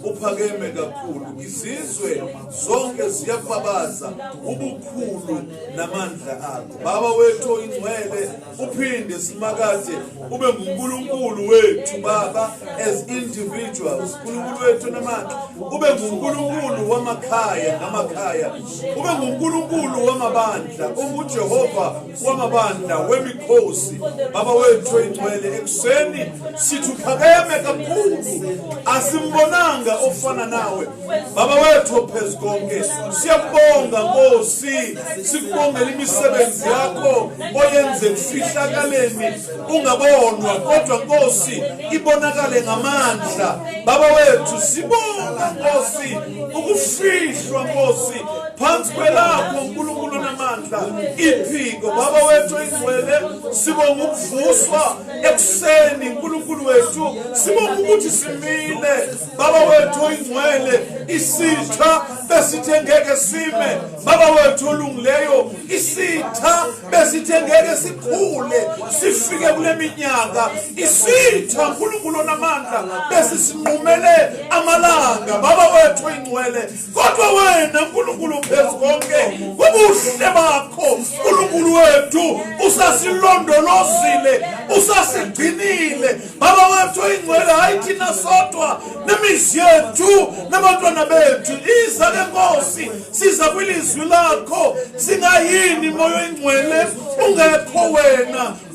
uphakeme kakhulu izizwe zonke ziyababaza ubukhulu namandla akho baba wethu ingcwele uphinde simakade ube nguNkulunkulu wethu baba as individuals uNkulunkulu wethu namandla ube nguNkulunkulu wamakhaya ngamakhaya ube nguNkulunkulu wamabandla unguJehova wamabandla wemikhosi baba wethu ingcwele ekuseni sithi uphakeme kakhulu asimbonanga ofana nawe baba wethu phezkonke siyabonga Nkosi sikubongela imisebenzi yakho oyenze kufihlakaleni ungabonwa kodwa Nkosi ibonakale ngamandla baba wethu sibonga Nkosi ukufihlwa Nkosi phansi kwelakho uNkulunkulu namandla iphiko baba wethu ingcwele sibonga ukuvuswa ekuseni uNkulunkulu wethu sibonga ukuthi simile baba wethu ingcwele isitha besithe ngeke sime baba wethu olungileyo isitha besithe ngeke sikhule sifike kule minyaka isitha uNkulunkulu namandla besisinqumele amalanga baba wethu ingcwele kodwa wena uNkulunkulu phezkonke kubuhle bakho uNkulunkulu wethu usasilondolozile usasigcinile baba wethu ingcwele hayi thina sodwa nemizi yethu nabantwana bethu iza ke Nkosi siza kwilizwi lakho singayini moyo ingcwele ungekho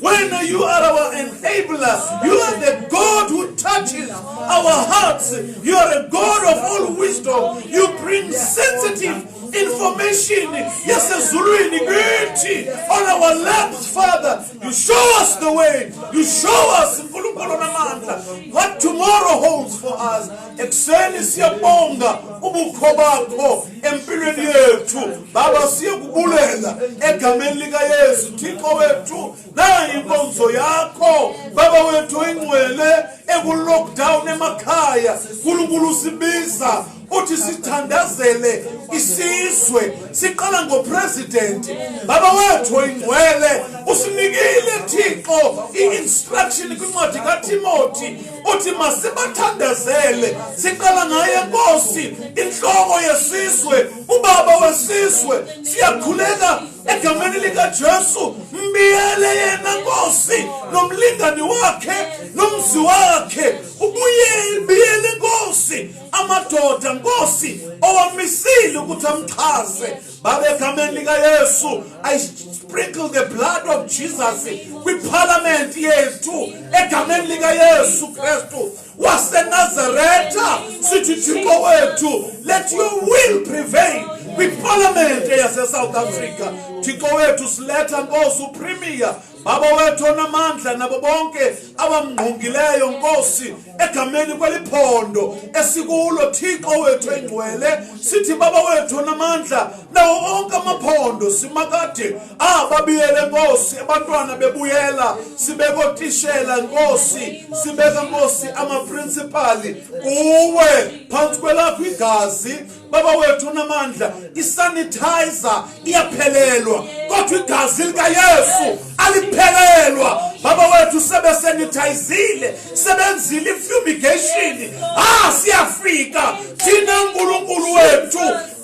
wena you are our enabler you are the God who touches our hearts you are a God of all wisdom you bring sensitive information yasezulwini kithi on our laps Father you show us the way you show us uNkulunkulu namandla what tomorrow holds for us ekuseni siyabonga ubukho bakho empilweni yethu baba siyakubulela egameni lika Yesu Thixo wethu nayi inkonzo yakho baba wethu ingcwele eku-lockdown emakhaya uNkulunkulu sibiza uthi sithandazele isizwe siqala ngopresident baba wethu ingcwele usinikile Thixo i-instruction kwincwadi kaTimothy uthi masibathandazele siqala ngaye Nkosi inhloko yesizwe ubaba wesizwe siyakhuleka egameni lika Jesu mbiyele yena Nkosi nomlingani wakhe nomzi wakhe ubuye mbiyele Nkosi amadoda Nkosi owamisile ukuthi amchaze baba egameni lika Yesu I sprinkle the blood of Jesus kwiparliament yethu egameni lika Yesu Kristu waseNazaretha sithi Thixo wethu let your will prevail kwiparliament yase-South Africa Thixo wethu siletha Nkosi uPremier baba wethu onamandla nabo bonke abamngqongileyo Nkosi egameni kweliphondo esikulo Thixo wethu engcwele sithi baba wethu onamandla nawo onke amaphondo simakade babiyele Nkosi abantwana bebuyela sibeka otishela Nkosi sibeka Nkosi amaprincipali kuwe phansi kwelapho igazi baba wethu onamandla isanitizer iyaphelelwa kodwa igazi lika Yesu aliphelelwa baba wethu sebesanitizile sebenzile ifumigation siyafika thina uNkulunkulu wethu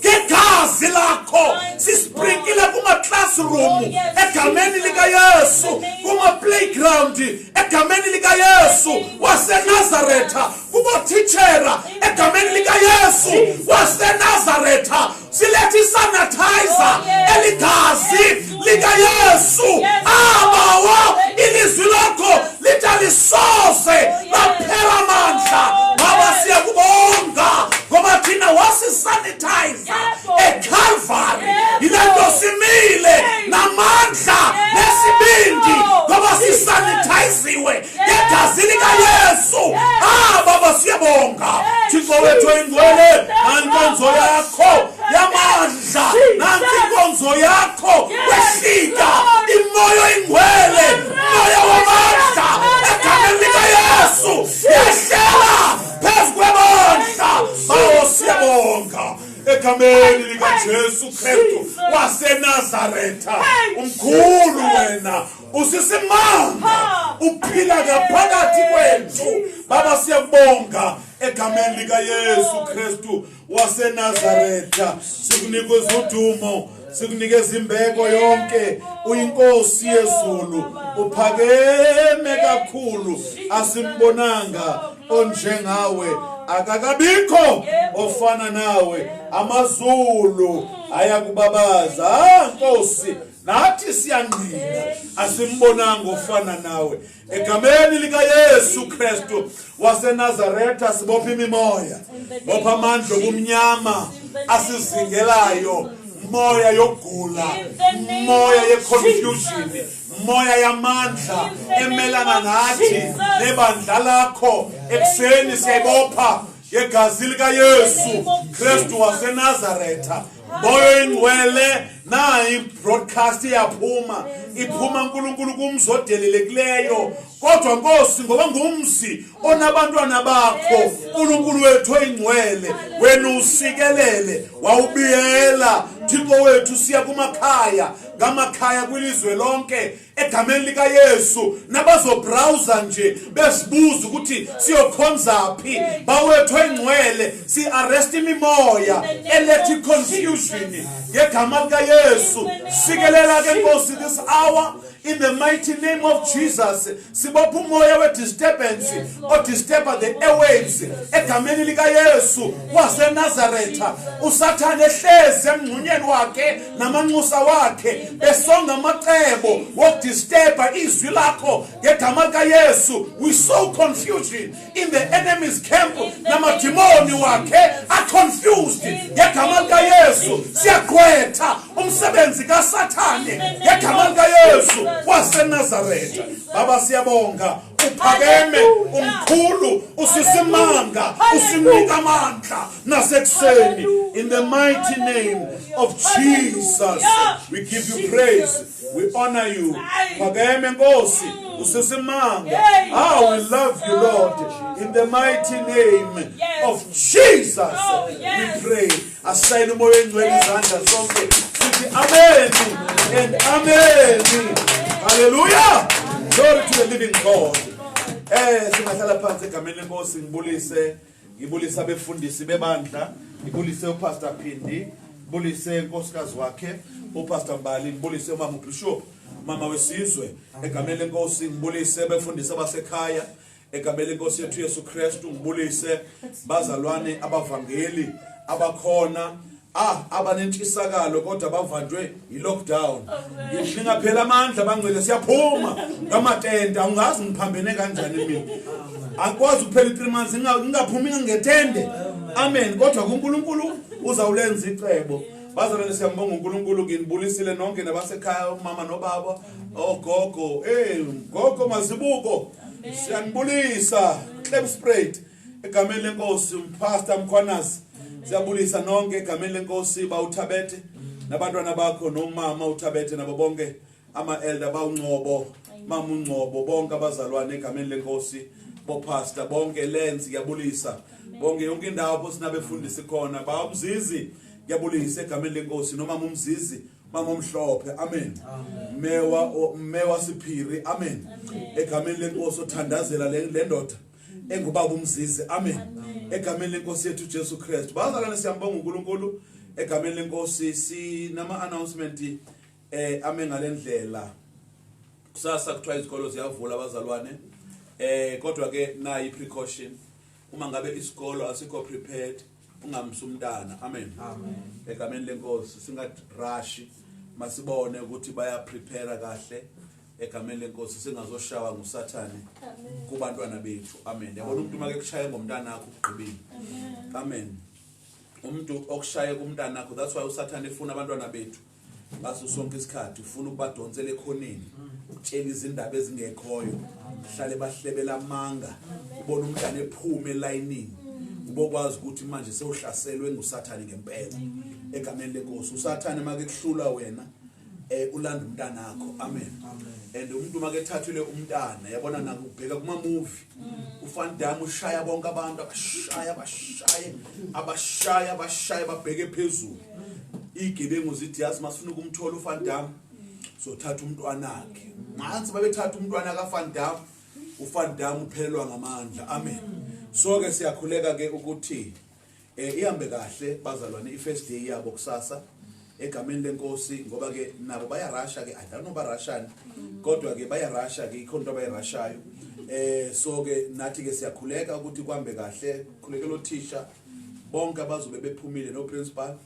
ngegazi lakho sisprinkile kuma classroom egameni lika Yesu kuma playground egameni likaYesu waseNazaretha kubothitshera egameni likaYesu waseNazaretha silethi sanitizer eligazi likaYesu abawo ilizwi lakho litalisoze laphela amandla baba siyakubonga ngoba thina wasisanitizer eCalvary ilento simile namandla nesibindi ngoba sisanitiziwe ngegazi likaYesu baba siyabonga Thixo wethu oyingcwele nankonzo yakho yamandla nansi inkonzo yakho wehlika imoya ingcwele moya wamandla egameni likaYesu yehlela phezu kwamandla bawo siyabonga egameni likaJesu Kristu waseNazaretha umkhulu wena usisimanga uphila ngaphakathi kwethu baba siyabonga egameni likaYesu Kristu waseNazaretha sikunika udumo sikunikeza imbeko yonke uyinkosi yezulu uphakeme kakhulu asimbonanga onjengawe akakabikho ofana nawe amazulu ayakubabaza Nkosi nathi siyangqina asimbonanga ofana nawe egameni likaYesu Kristu waseNazaretha sibopha imimoya bopha amandla obumnyama asizingelayo moya yokugula moya yeconfusion moya yamandla emelana nathi nebandla lakho ekseni siyayibopha ngegazi likaYesu Kristu waseNazaretha moya ingcwele nayi broadcast yaphuma iphuma uNkulunkulu kumzodelelekileyo kodwa Nkosi ngoba ngumzi onabantwana bakho uNkulunkulu wethu oyingcwele wena usikelele wawubiyela Thixo wethu siya kumakhaya ngamakhaya kwilizwe lonke egameni likaYesu nabazobrowser nje besibuza ukuthi siyokhonzaphi bawethu engcwele si arrest imimoya elethi confusion ngegama likaYesu sikelela ke Nkosi this hour in the mighty name of Jesus sibopha umoya we disturbance or disturb the airwaves egameni likaYesu waseNazaretha usathane ehleze emngcunyeni wakhe namanxusa wakhe besonga amacebo wokudisturba izwi lakho ngegama likaYesu we saw confusion in the enemy's camp namadimoni wakhe are confused ngegama likaYesu siyagqwetha umsebenzi kaSathane ngegama likaYesu waseNazaretha baba siyabonga uphakeme umkhulu usisimanga usinika amandla nasekuseni in the mighty name of Jesus we give you praise we honor you phakeme Nkosi usisimanga we love you Lord in the mighty name of Jesus we pray asayine umoya engcwele izandla zonke sithi amen and amen. Hallelujah. Glory to the living God. Singahlala phansi egameni lenkosi ngibulise abefundisi bebandla, ngibulise uPastor Phindi, ngibulise unkosikazi wakhe uPastor Mbali, ngibulise umama uBishop, mama wesizwe egameni lenkosi ngibulise abefundisi abasekhaya egameni lenkosi yethu Yesu Kristu ngibulise bazalwane abavangeli abakhona abanentshisakalo kodwa bavanjwe ilockdown ngingaphela amandla bangcwele siyaphuma ngamatende awungazi ngiphambene kanjani mina akwazi ukuphela 3 months ngingaphumi ngetende amen kodwa kuNkulunkulu uzawulenza icebo bazalwane siyambonga uNkulunkulu nginibulisile nonke nabasekhaya umama nobaba ogogo gogo mazibuko siyanibulisa Clem Sprite egameni lenkosi umpastor Mkhwanazi siyabulisa nonke egameni lenkosi bawuthabethe nabantwana bakho nomama uthabethe nabo bonke ama-elder bawungcobo mama ungcobo bonke abazalwane egameni lenkosi bopastor bonke lenzi ngiyabulisa bonke yonke indawo apho sinabefundisi khona bawumzizi ngiyabulisa egameni lenkosi nomama umzizi mama omhlophe amen mewa siphiri amen egameni lenkosi othandazela le ndoda engubaba umzizi amen egameni lenkosi yethu Jesu Kristu bazalwane siyambonga uNkulunkulu egameni lenkosi sinama announcement ame ngalendlela kusasa kuthiwa izikolo ziyavula abazalwane Kodwa ke nayi precaution uma ngabe isikolo asikho prepared ungamsa umntana. Amen. Egameni lenkosi singathi rush masibone ukuthi baya prepare kahle egameni lenkosi singazoshawa ngusathane kubantwana bethu. Amen. Yabona umuntu make kushaya ngomntana wakho ugqibile. Amen. Umuntu okushaya kumntana wakho, that's why usathane efuna abantwana bethu ngaso sonke isikhathi, ufuna ukubadonsela ekhoneni, ukutshela izindaba ezingekhoyo, hlale bahlebela amanga, ubona umntana ephume elayinini, ubokwazi ukuthi manje sewuhlaselwe ngusathane ngempela egameni lenkosi. Usathane make kuhlula wena ulanda umntana wakho. Amen. And umuntu make ethathule umntana, yabona nakubheka kuma movie uFan Damme ushaya bonke abantu, abashaya babheke phezulu. Igebengu zithi yazi masifuna ukumthola uFan Damme so thatha umntwana wakhe. Manzi babethatha umntwana kaFan Damme, uFan Damme uphelelwa ngamandla. Amen. So ke siyakhuleka ke ukuthi ihambe kahle bazalwane i-first day yabo kusasa egameni lenkosi, ngoba ke nabo bayarasha ke, I don't know barashani kodwa ke bayarasha ke ikhonto bayarashayo. So ke nathi ke siyakhuleka ukuthi kuhambe kahle, khulekela othisha bonke abazobe bephumile no principal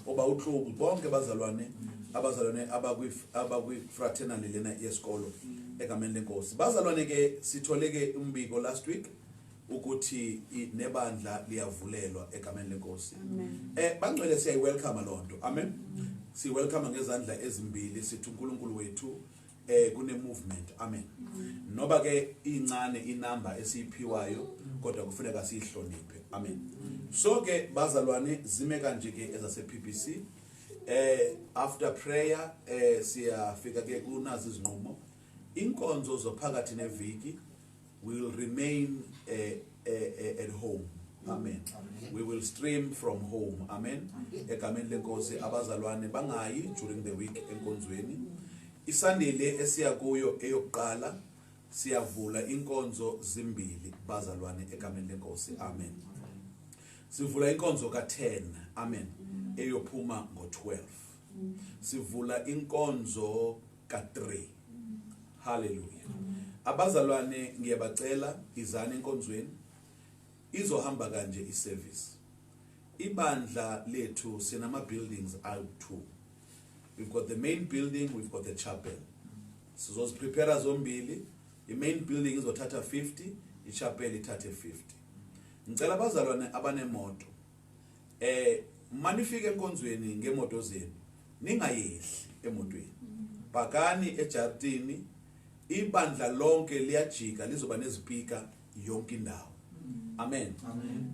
oba uthlobu bonke abazalwane abakwi fraternity lena yesikolo egameni lenkosi. Bazalwane ke sithole ke umbiko last week ukuthi nebandla liyavulelwa egameni lenkosi. Bangcwele siyayi welcome lonto. Amen. Si welcome ngezandla ezimbili, sithi uNkulunkulu wethu kune movement. Amen. Noba ke incane inamba esiphiwayo kodwa kufuneka sihloniphe. Amen. So ke bazalwane zime kanje ke ezase PPC after prayer siyafika ke kunazi izinqumo. Inkonzo zophakathi neviki will remain at home. Amen. We will stream from home. Amen. Egameni lenkosi abazalwane bangayi during the week enkonzweni. Isunday le esiya kuyo eyokuqala siyavula inkonzo zimbili bazalwane egameni lenkosi. Amen. Sivula inkonzo ka10. Amen. Eyophuma ngo12. Sivula inkonzo ka3. Hallelujah. Abazalwane ngiyabacela izana enkonzweni izohamba kanje iservice. Ibandla lethu sinama buildings awu2. We've got the main building, we've got the chapel. Sizozi prepare zombili. The main building izothatha 50, ichapel ithathe 50. Ngicela abazalwane abanemoto manifike enkonzweni ngemoto zenu ningayehli emotweni. Bakani ejartini, ibandla lonke liyajika lizoba nezipika yonke indawo. Amen.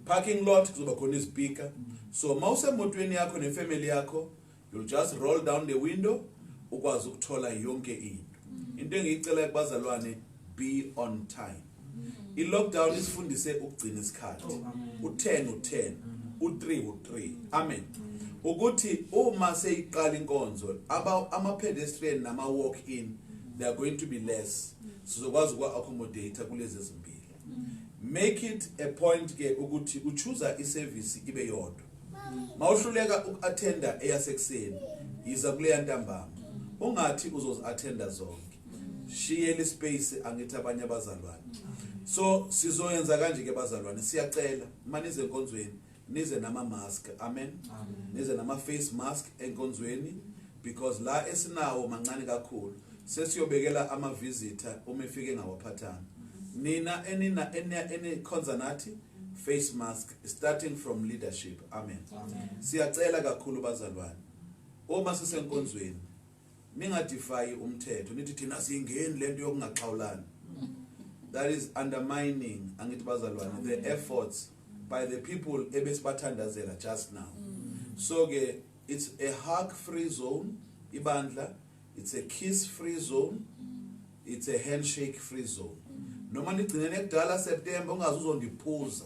Parking lot kuzoba khona izipika. So mawuse emotweni yakho nefamily yakho, you'll just roll down the window ukwazi ukuthola yonke into. Into engiyicela kubazalwane, be on time. I-lockdown isifundise ukugcina isikhathi. U10 u3. Amen. Ukuthi uma seyiqala inkonzo ama-pedestrian nama-walk-in they are going to be less. Sizokwazi ukwa-accommodate kulezi zimbili. Make it a point ke ukuthi uchoose iservice ibe yodwa. Mawuhluleka uku-attenda eyasekuseni yiza kuleya ntambama. Ungathi uzozi-attenda zonke. Shiyele space angithi abanye abazalwane. So sizoyenza kanje ke bazalwane, siyacela manize enkonzweni nize nama mask. Amen. Nize nama face mask enkonzweni because la esinawo mancane kakhulu. Sesiyobekela ama visitor uma efike ngawaphathana. Nina any consonanti face mask starting from leadership. Amen. Siyacela kakhulu bazalwane. Uma sisenkonzweni ningadefy umthetho nithi thina singeni lento yokungaxawulana. That is undermining angithi bazalwane the efforts by the people ebesibathandazela just now. So ke it's a hug free zone ibandla, it's a kiss free zone, it's a handshake free zone. Noma nigcinene kudala September ungazi uzondiphuza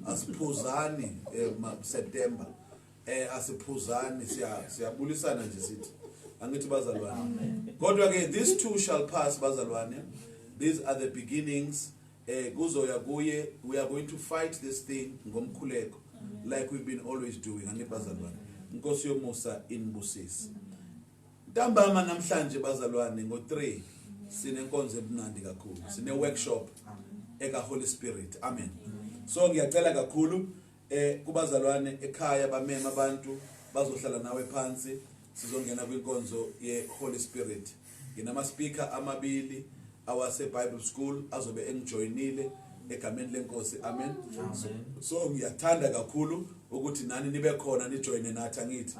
asiphuzani September asiphuzani siyabulisana nje sithi angithi bazalwane. Kodwa ke these two shall pass bazalwane. These are the beginnings. Kuzoya kuye, we are going to fight this thing ngomkhuleko like we've been always doing. Angithi bazalwane. Inkosi yomusa inibusisi. Ntambama namhlanje bazalwane ngo3 sinenkonzo ebunandi kakhulu. Sine workshop eka Holy Spirit. Amen. So ngiyacela kakhulu kubazalwane ekhaya bamema abantu bazohlala nawe phansi sizongena kwinkonzo ye Holy Spirit. Nginama speaker amabili awase Bible School azobe engijoinile egameni lenkosi. Amen. So ngiyathanda kakhulu ukuthi nani nibe khona nijoine nathi angithi.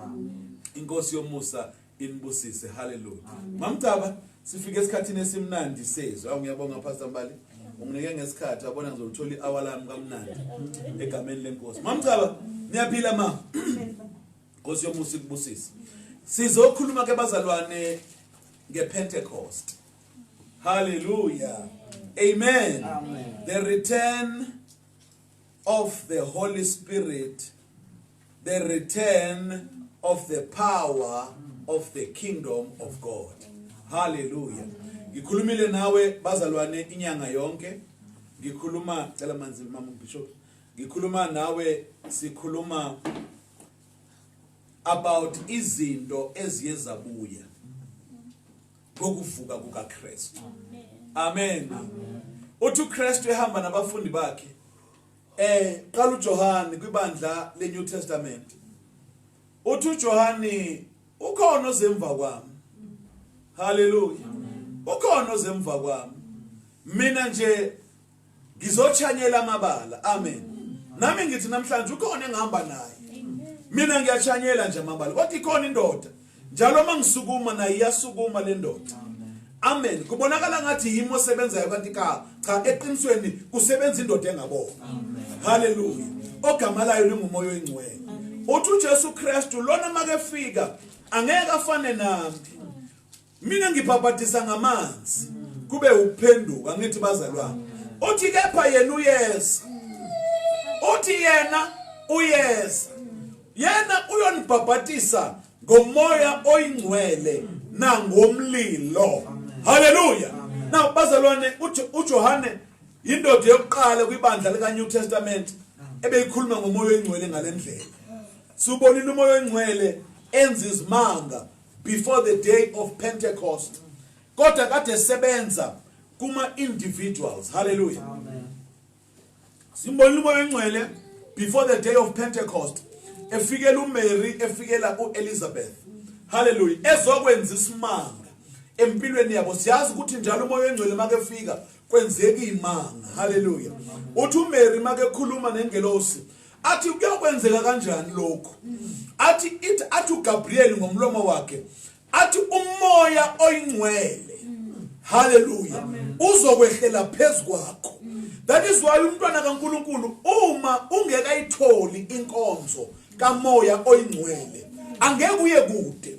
Inkosi yomusa inibusise. Hallelujah. Mamtaba sifike esikhathini esimnandi sezwe. Ngiyabonga Pastor Mbali. Unginike ngesikhathi abona ngizolithola ihour lami kamnandi egameni lenkosi. Mamcaba niyaphila ma? Nkosi yomusa ikubusise. Sizokhuluma ke bazalwane ngePentecost. Hallelujah. Amen. Amen. The return of the Holy Spirit, the return of the power of the kingdom of God. Hallelujah. Ngikhulumile nawe bazalwane inyanga yonke. Ngikhuluma cela manzi mama bishop. Ngikhuluma nawe sikhuluma about izinto eziyezabuya ngokuvuka kukaKristu. Amen. Uthi uKristu ehamba nabafundi bakhe qala uJohane kwibandla leNew Testament. Uthi uJohane ukhona ozemva kwami. Hallelujah. Ukhona ozemva kwami. Mina nje ngizochanyela amabala. Amen. Nami ngithi namhlanje ukhona engihamba naye. Mina ngiyachanyela nje amabala. Kodwa ikhona indoda. Njalo mangisukuma naye iyasukuma le ndoda. Amen. Kubonakala ngathi yimo osebenzayo kanti cha eqinisweni kusebenza indoda engabona. Amen. Hallelujah. Ogama layo lingumoya oyingcwele. Uthi uJesu Kristu lona makefika angeke afane nami. Mina ngibhabhatisa ngamanzi kube ukuphenduka ngithi bazalwane. Uthi kepha yena uyeza. Uthi yena uyeza. Yena uyonibhabhatisa ngomoya oyingcwele nangomlilo. Hallelujah. Now bazalwane uJohane indoda yokuqala kwibandla lika New Testament ebeyikhuluma ngomoya oyingcwele ngalendlela. Subonile umoya oyingcwele enza izimanga before the day of Pentecost. Kodwa kade sebenza kuma individuals. Hallelujah. Amen. Simbonile umoya oyingcwele before the day of Pentecost. Efikela uMary, efikela uElizabeth. Hallelujah. Ezokwenza isimanga empilweni yabo. Siyazi ukuthi njalo umoya oyingcwele makefika kwenzeka imanga. Hallelujah. Uthi uMary makekhuluma nengelosi athi kuyokwenzeka kanjani lokho? Athi uGabriel ngomlomo wakhe athi umoya oyingcwele. Hallelujah. Uzokwehlela phezukwakho. That is why umntwana kaNkulunkulu uma ungekayitholi inkonzo kamoya oyingcwele angeke uye kude.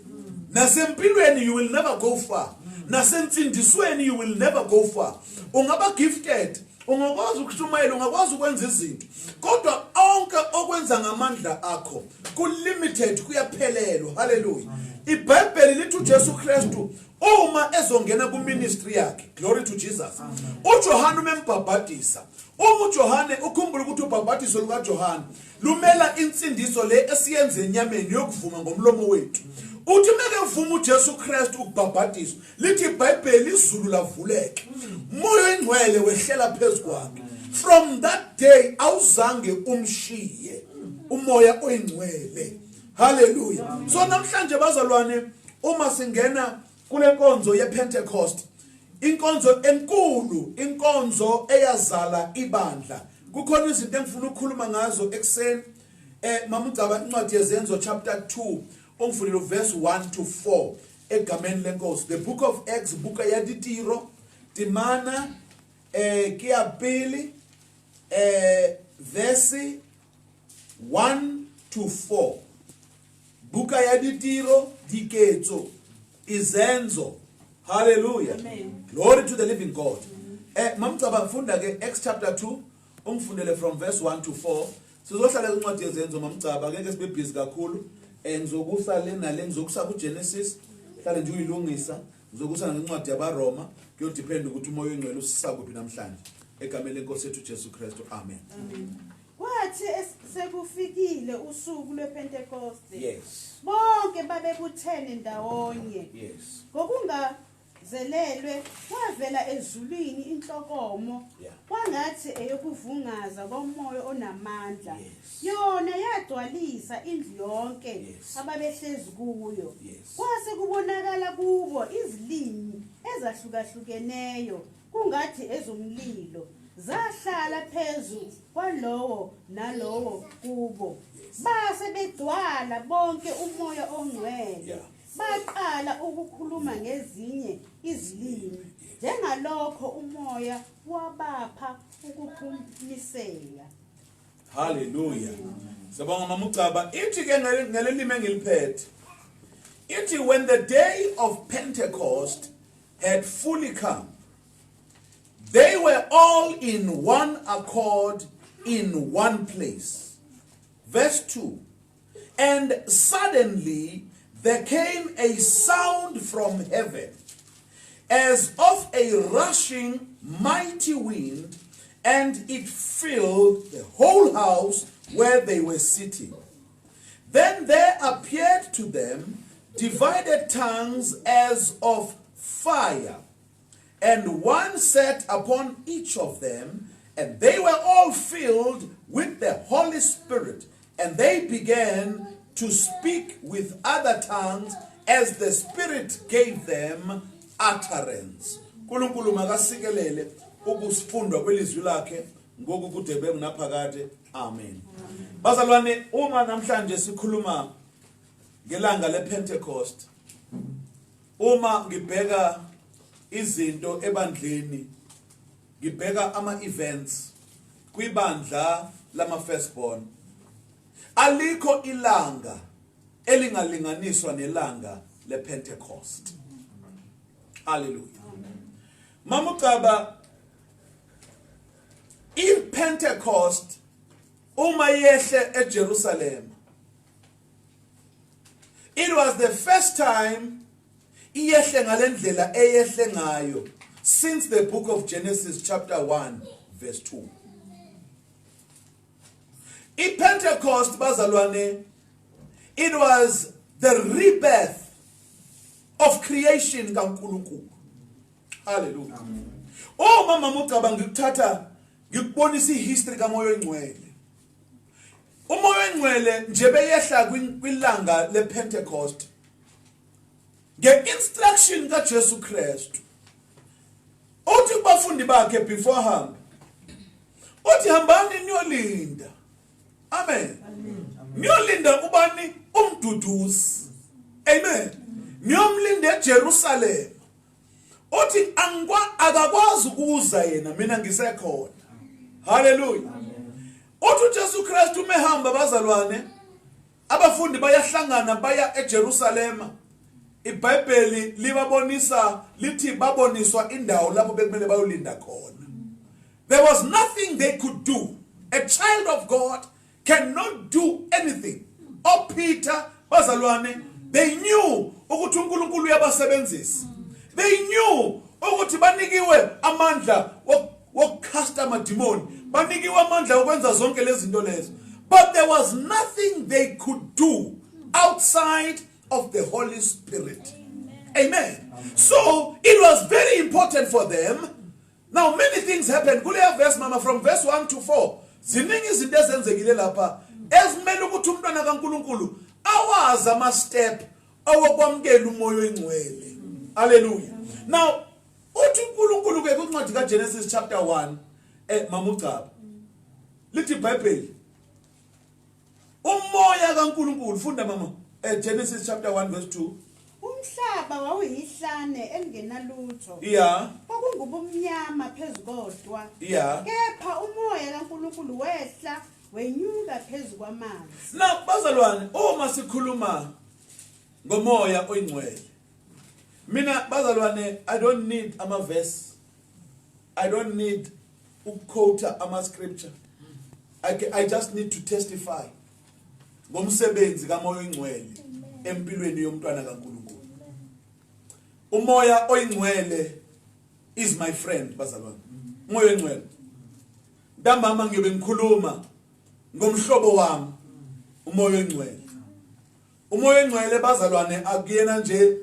Nasempilweni you will never go far. Nasensindisweni you will never go far. Ungaba gifted, ungakwazi ukushumayela, ungakwazi ukwenza izinto. Kodwa onke okwenza ngamandla akho ku limited kuyaphelelwa. Hallelujah. iBhayibheli lithi uJesu Kristu uma ezongena ku ministry yakhe, glory to Jesus. uJohane umembhabhatisa. uJohane ukhumbula ukuthi ubhabhatiso luka Johane lumela insindiso le esiyenze enyameni yokuvuma ngomlomo wethu. Uthi mekevuma uJesu Kristu ukubhabhatisa lithi iBhayibheli izulu lavuleka. Moya oyingcwele wehlela phezukwakhe. From that day awuzange umshiye umoya oyingcwele. Hallelujah. So namhlanje bazalwane uma singena kule nkonzo yePentecost, inkonzo enkulu, inkonzo eyazala ibandla. Kukhona izinto engifuna ukukhuluma ngazo ekseni. Mama uGcaba incwadi yezenzo chapter 2 ongifundile verse 1 to 4 egameni lenkosi. The book of Acts buka ya ditiro timana kia pili verse 1 to 4. Buka ya ditiro diketso izenzo. Hallelujah. Amen. Glory to the living God. Mama uGcaba funda ke Acts chapter 2 ungifundele from verse 1 to 4. Sizohlala incwadi yezenzo mama uGcaba ngeke sibe busy kakhulu. Ngizokusa lena ngizokusa kuGenesis hlale nje uyilungisa ngizokusa ngencwadi yabaRoma kuyodepend ukuthi umoya oyingcwele usisa kuphi namhlanje egameni lenkosi yethu Jesu Kristu. Amen. Amen. Kwathi sekufikile usuku lwePentecost. Yes. Bonke babebuthene ndawonye. Yes. Ngokunga zelelwe wavela ezulwini inhlokomo Yeah. kwangathi eyokuvungaza komoya onamandla Yes. yona yagcwalisa indlu yonke Yes. ababehlezi kuyo Yes. kwase kubonakala kubo izilimi ezahlukahlukeneyo kungathi ezomlilo zahlala phezu kwalowo nalowo kubo base begcwala bonke umoya ongcwele Yeah. baqala ukukhuluma ngezinye izilimi njengalokho umoya wabapha ukuphumlisela. Hallelujah. Sabonga mama uCaba ithi ke ngelelimi engiliphethe. Ithi when the day of Pentecost had fully come, they were all in one accord in one place. Verse 2. And suddenly there came a sound from heaven as of a rushing mighty wind, and it filled the whole house where they were sitting. Then there appeared to them divided tongues as of fire, and one sat upon each of them, and they were all filled with the Holy Spirit, and they began to speak with other tongues as the Spirit gave them utterance. Nkulunkulu makasikelele ukusifundwa kwelizwi lakhe ngokukude bengunaphakade. Amen. Bazalwane, uma namhlanje sikhuluma ngelanga lePentecost, uma ngibheka izinto ebandleni, ngibheka ama-events kwibandla lama-firstborn, alikho ilanga elingalinganiswa nelanga lePentecost. Hallelujah. Mama uCaba, iPentecost uma yehle eJerusalem, it was the first time iyehle ngalendlela eyehle ngayo since the book of Genesis chapter 1 verse 2. iPentecost bazalwane, it was the rebirth of creation kaNkulunkulu. Hallelujah. Oh mama uCaba ngikuthatha ngikubonisa ihistory kaMoya oNgcwele. uMoya oNgcwele nje beyehla kwilanga lePentecost nge-instruction kaJesu Kristu. Uthi kubafundi bakhe before hamba, uthi hambani niyolinda. Amen. Niyolinda ubani? Umduduzi. Amen. Niyomlinda eJerusalem. Uthi akakwazi ukuza yena, mina ngisekhona. Hallelujah. Uthi uJesu Kristu umehamba bazalwane, abafundi bayahlangana baya eJerusalem. iBhayibheli libabonisa lithi baboniswa indawo lapho bekumele bayolinda khona. There was nothing they could do. A child of God cannot do anything. Oh Peter bazalwane, they knew ukuthi uNkulunkulu uyabasebenzisa. They knew ukuthi banikiwe amandla wokucasta amademoni, banikiwe amandla okwenza zonke lezi zinto lezo. But there was nothing they could do outside of the Holy Spirit. Amen. So it was very important for them. Now many things happened. Kuleya verse mama, from verse 1 to 4. Ziningi izinto ezenzekile lapha ezimele ukuthi umntwana kaNkulunkulu awazi ama-step awokwamukela uMoya oNgcwele. Hallelujah. Now uthi uNkulunkulu ke kuncwadi kaGenesis chapter 1 mama uCaba lithi iBhayibheli umoya kaNkulunkulu, funda mama, Genesis chapter 1 verse 2. Umhlaba wawuyihlane engenalutho. Yeah. Kwakungubumnyama phezukodwa. Yeah. Kepha umoya kaNkulunkulu wehla wenyuka phezu kwamanzi. Now bazalwane, uma sikhuluma ngomoya oNgcwele, mina bazalwane, I don't need ama-verse, I don't need quote ama-scripture. I just need to testify ngomsebenzi kaMoya oNgcwele empilweni yomntwana kaNkulunkulu. Umoya oNgcwele is my friend bazalwane. Umoya oNgcwele ntambama ngibe ngikhuluma ngomhlobo wami umoya oNgcwele. Umoya oNgcwele bazalwane akuyena nje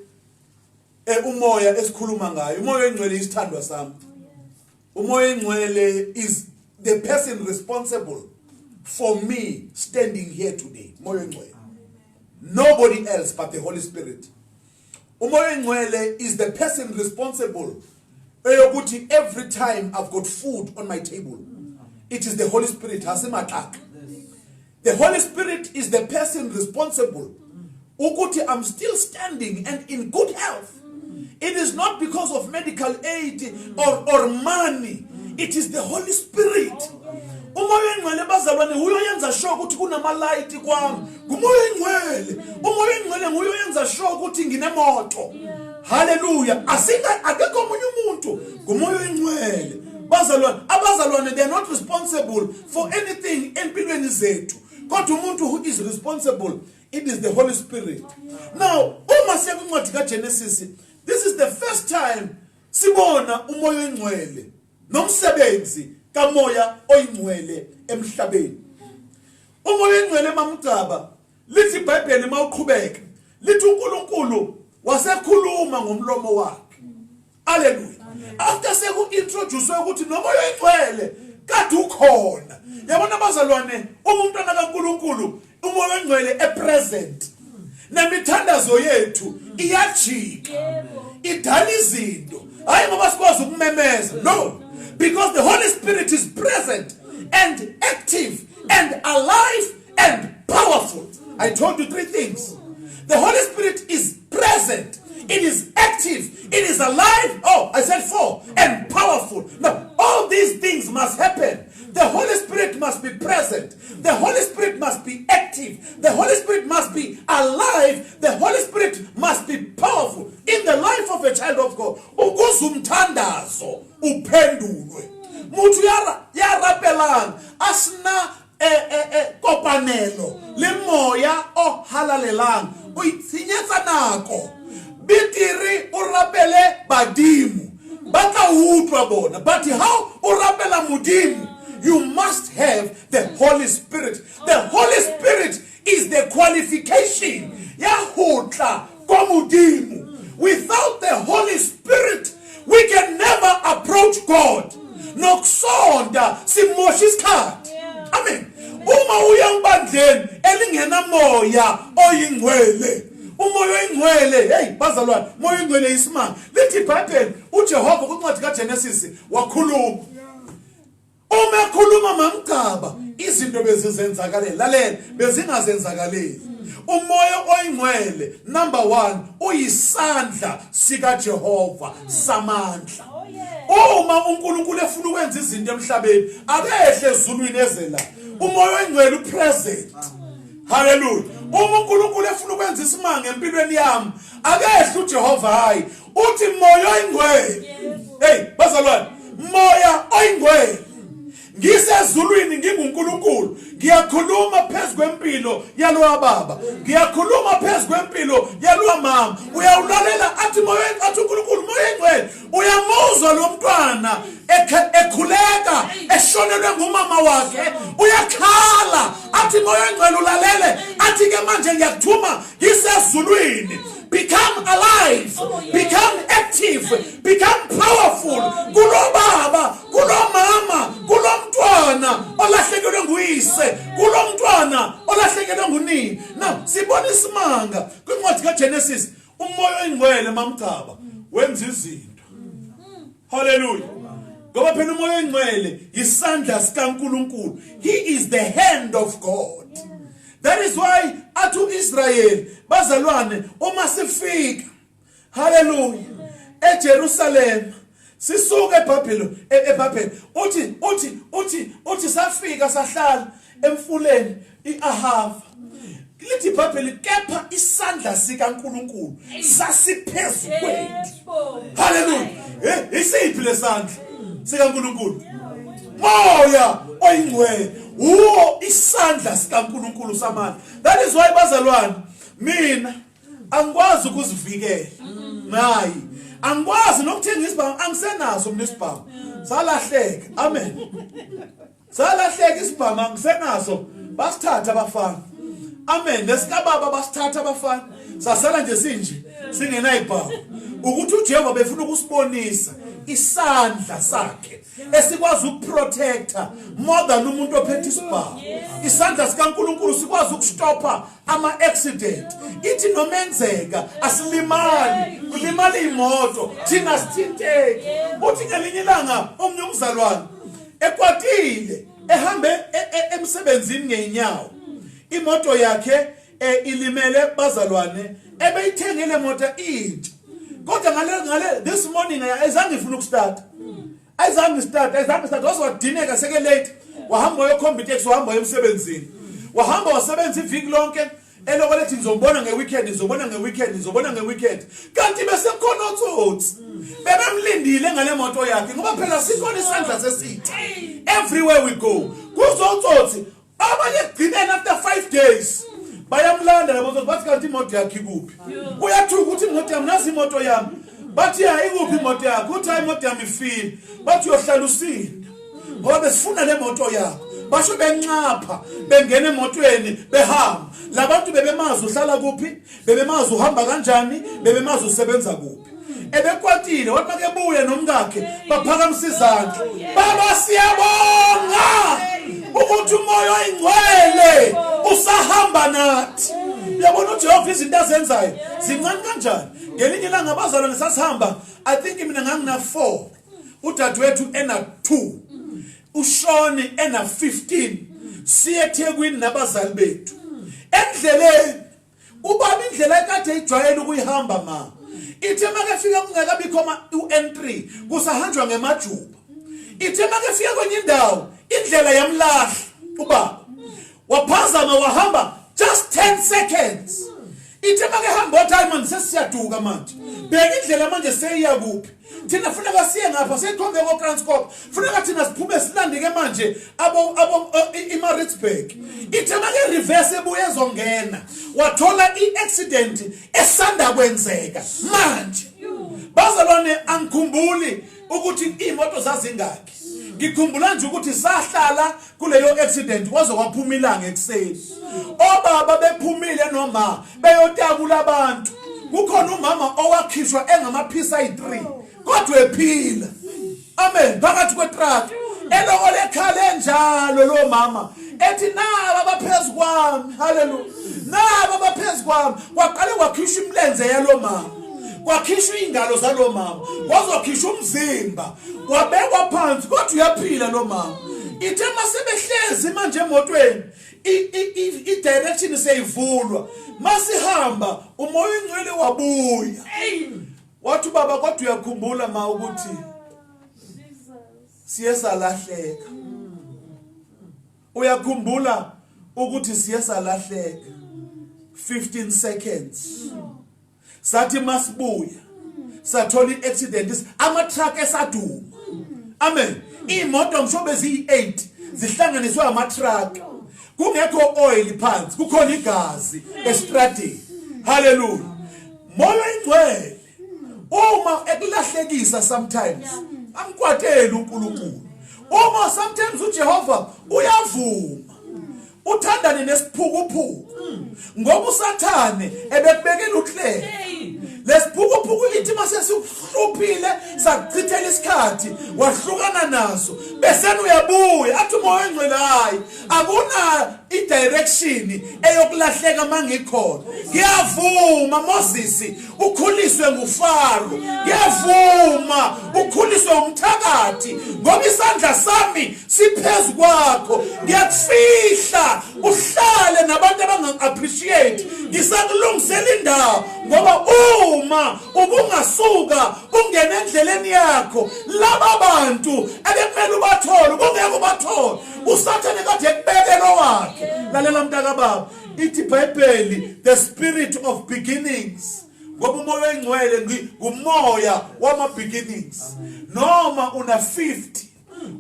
umoya esikhuluma ngayo. Umoya engcwele isithandwa sami. Umoya engcwele is the person responsible for me standing here today. Umoya engcwele. Nobody else but the Holy Spirit. Umoya engcwele is the person responsible every time I've got food on my table. It is the Holy Spirit. The Holy Spirit is the person responsible. Ukuthi I'm still standing and in good health. It is not because of medical aid or money. It is the Holy Spirit. Umoya engcwele bazalwane uyo yenza sure ukuthi kunamalight kwami. Umoya engcwele. Umoya engcwele nguyo yenza sure ukuthi nginemoto. Hallelujah. Akekho omunye umuntu. Umoya engcwele. Abazalwane, they are not responsible for anything empilweni zethu. Kodwa umuntu who is responsible, it is the Holy Spirit. Now, uma siya kwincwadi kaGenesis, this is the first time sibona umoya engcwele nomsebenzi kamoya oyingcwele emhlabeni. Umoya engcwele mamugcaba lithi iBhayibheli mawuqhubeka lithi uNkulunkulu wasekhuluma ngomlomo wakhe. Hallelujah. After seku introduce ukuthi nomoya engcwele kade ukhona. Yabona bazalwane umntwana kaNkulunkulu umoya engcwele epresent. Nemithandazo yethu iyajika. Idala izinto. Hayi ngoba sikwazi ukumemeza. No. Because the Holy Spirit is present and active and alive and powerful. I told you 3 things. The Holy Spirit is present. It is active. It is alive. Oh, I said 4. And powerful. Now, all these things must happen. The Holy Spirit must be present. The Holy Spirit must be active. The Holy Spirit must be alive. The Holy Spirit must be powerful in the life of a child of God. Ukuzumthandazo uphendulwe. Mutu yarapelanga asina kopanelo le moya o halalelang uyitsinyetsa nako bitiri urapele badimu bata utlwa bona. But how urapela mudimu? You must have the Holy Spirit. The Holy Spirit is the qualification. Yahutla komudimu. Without the Holy Spirit, we can never approach God. Nokusonda simoshiskhathi. Amen. Uma uyambandleni elingena moya oyingcwele. Umoya engcwele, hey bazalwane, umoya engcwele isimanga. Lithi iBhayibheli uJehova kwincwadi kaGenesis wakhuluma. Uma ekhuluma mamgcaba izinto bezizenzakalela. Lalela, bezingazenzakaleli. Umoya oyingcwele number 1 uyisandla sika Jehova samandla. Uma uNkulunkulu efuna ukwenza izinto emhlabeni akehle ezulwini ezela. Umoya oyingcwele upresent. Hallelujah. Uma uNkulunkulu efuna ukwenza isimanga empilweni yami akehle uJehova hayi uthi moya oyingcwele. Hey bazalwane, moya oyingcwele ngisezulwini nginguNkulunkulu ngiyakhuluma phezulu kwempilo yalowa baba, ngiyakhuluma phezulu kwempilo yalowa mama. Uyawulalela athi moya athi uNkulunkulu moya engcwele uyamuzwa lo mntwana ekhuleka eshonelwe ngumama wakhe uyakhala athi moya engcwele ulalele athi ke manje ngiyakuthuma ngisezulwini. Become alive, become active, become powerful. Kulo baba, kulo mama, kulo mntwana olahlekelwe nguyise, kulo mntwana olahlekelwe ngunini. Now, sibona isimanga kwincwadi kaGenesis, umoya engcwele mamgcaba wenza izinto. Hallelujah. Ngoba phela umoya engcwele isandla sikaNkulunkulu. He is the hand of God. That is why atu Israel bazalwane uma sifika hallelujah eJerusalem sisuka eBhabheli uthi safika sahlala emfuleni iAhava. Lithi iBhabheli kepha isandla sikaNkulunkulu sasiphezulu kwethu. Hallelujah. Isiphi lesandla sikaNkulunkulu? Moya oyingcwele uwo isandla sikaNkulunkulu samandla. That is why bazalwane mina angikwazi ukuzivikela. Nayi angikwazi nokuthenga isibhamu, angisenaso mina isibhamu. Salahleka. Amen. Salahleka isibhamu angisenaso. Basithatha abafana. Amen. Lesikababa basithatha abafana. Sasala nje sinje singena ibhamu. ukuthi uJehova befuna ukusibonisa isandla sakhe esikwazi ukuprotecta more than umuntu ophethe isibhawu. Isandla sikaNkulunkulu sikwazi ukustoppa ama accident. Ithi nomenzeka asilimali, kulimala imoto, thina sithinteke. Uthi ngelinye ilanga omnye umzalwane ekwatile ehambe emsebenzini ngeenyawo. Imoto yakhe ilimele bazalwane ebeyithengele moto intsha. Kodwa ngale this morning ayizange ifuna ukustart. Ayizange start wasidineka seke late. Wahamba uyokhomba iteksi wahamba emsebenzini. Wahamba wasebenza iviki lonke elokulethi ngizobona ngeweekend. Kanti bese khona utsotsi. Bebemlindile ngale moto yakhe ngoba phela sikhona isandla sesitha. Everywhere we go. Kuzotsotsi abanye gcinena after 5 days. Bayamlanda labo bathi kanti imoto yakhe ikuphi. Uyathuka ukuthi imoto yami nazi imoto yami. Bathi ya ikuphi imoto yakho? Uthi imoto yami ifile. Bathi uyohlala usinda. Ngoba besifuna le moto yakho. Basho benqapha, bengena emotweni, behamba. Labantu bebemazi uhlala kuphi, bebemazi uhamba kanjani, bebemazi usebenza kuphi. Ebekwatile wathi makebuya nomkakhe baphakamisa izandla. Baba siyabonga ukuthi umoya oyingcwele usahamba nathi. Uyabona uJehova izinto azenzayo zincane kanjani. Ngelinye ilanga abazalwane sasihamba, I think mina ngangina 4. Udadewethu ena 2. Ushoni ena 15. Siye eThekwini nabazali bethu. Endleleni ubaba indlela ekade ejwayele ukuyihamba ma. Ithe makafika kungekabikho u-N3 kusahanjwa ngemajuba. Ithe makafika kwenye indawo indlela yamlahla ubaba. Waphazama wahamba just 10 seconds. Ithe makehamba time manje sesiyaduka manje. Bheka indlela manje seyiya kuphi. Thina funeka siye ngapha seyikhombe ko transport. Funeka thina siphume silandike manje abo iMaritzburg. Ithe make reverse ebuye ezongena. Wathola iaccident esanda kwenzeka manje. Bazalwane angikhumbuli ukuthi imoto zazingaki. Ngikhumbula nje ukuthi sahlala kuleyo accident waze waphuma ilanga ekseni. Obaba bephumile noma beyotakula abantu. Kukhona umama owakhishwa engamaphisi ayi3 kodwa ephila. Amen. Phakathi kwetruck elokole ekhale njalo lo mama ethi naba baphezulu kwami. Hallelujah. Naba baphezulu kwami. Waqale wakhishwa imlenze yalo mama. Wakhishwa ingalo zalo mama. Wazokhishwa umzimba. Wabekwa phansi kodwa uyaphila lo mama. Ithe masebehlezi manje emotweni i-direction seyivulwa. Masihamba umoya ingcwele wabuya. Wathi baba kodwa uyakhumbula ma ukuthi siye salahleka. Uyakhumbula ukuthi siye salahleka 15 seconds. Sathi masibuya sathola iaccident ama truck esaduma. Amen. Imoto mshobe zi8 zihlanganiswe ama truck. Kungekho oil phansi, kukhona igazi estradini. Hallelujah. Moya ingcwele uma ekulahlekisa sometimes amkwatela uNkulunkulu. Uma sometimes uJehova uyavuma. Uthandane nesiphukuphuku. Ngoba uSathane ebekubekela uhlelo. Lesiphukuphuku lithi mase sikuhluphile sakuchithela isikhathi wahlukana naso bese uyabuya athi umoya engcwele hayi akuna i-direction eyokulahleka mangikhona. Ngiyavuma Moses ukhuliswe nguFaro. Ngiyavuma ukhuliswe umthakathi ngoba isandla sami siphezulu kwakho. Ngiyakufihla uhlale nabantu abanga-appreciate. Ngisakulungisela indawo ngoba uma ubungasuka ungena endleleni yakho laba bantu abekumele ubathole kungeke ubathole. Usathane kade ekubekelo wakhe. Lalela mntaka baba ithi iBhayibheli the spirit of beginnings. Ngoba umoya engcwele ngumoya wama beginnings. Noma una 50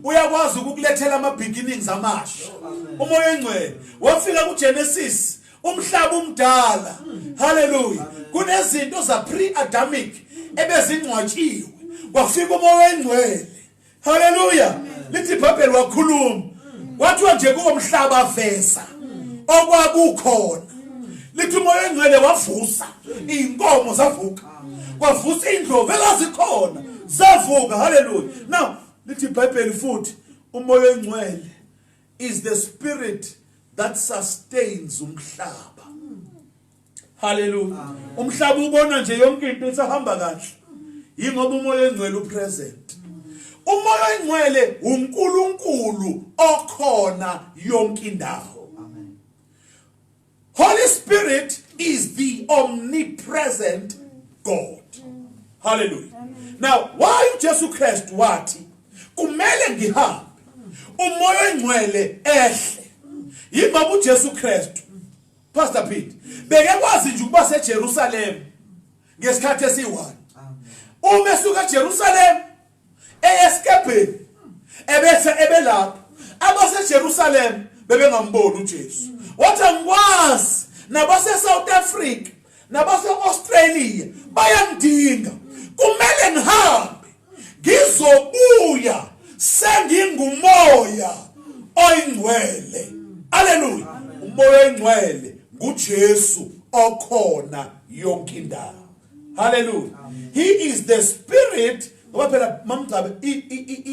uyakwazi ukukulethela ama beginnings amasha. Umoya engcwele wafika kuGenesis umhlaba umdala. Hallelujah. Kunezinto za pre-Adamic ebezingcwatshiwe kwafika umoya engcwele. Hallelujah. Lithi iBhayibheli wakhuluma wathiwa nje kuomhlaba vesa okwakukhona. Lithi umoya engcwele wavusa inkomo zavuka. kwavusa indlovu engazikhona zavuka. Hallelujah. Now lithi iBhayibheli futhi umoya oyingcwele is the spirit that sustains umhlaba. Hallelujah. Umhlaba ubona nje yonke into isahamba kahle yingoba umoya oyingcwele upresent. Umoya oyingcwele uNkulunkulu okhona yonke indawo. Holy Spirit is the omnipresent God. Hallelujah. Now, why uJesu Kristu wathi kumele ngihambe umoya oyingcwele ehle yingoba uJesu Kristu Pastor Pete bekekwazi nje ukuba seJerusalem ngesikhathi esi1 uma esuka eJerusalem eskepeni ebese ebelapha abaseJerusalem bebengamboni uJesu wathi angikwazi nabase South Africa nabase Australia bayangidinga kumele ngihambe ngizobuya sengingumoya oyingcwele. Hallelujah. Umoya oyingcwele nguJesu okhona yonke indawo. Hallelujah. He is the spirit. Ngoba phela mamgcabe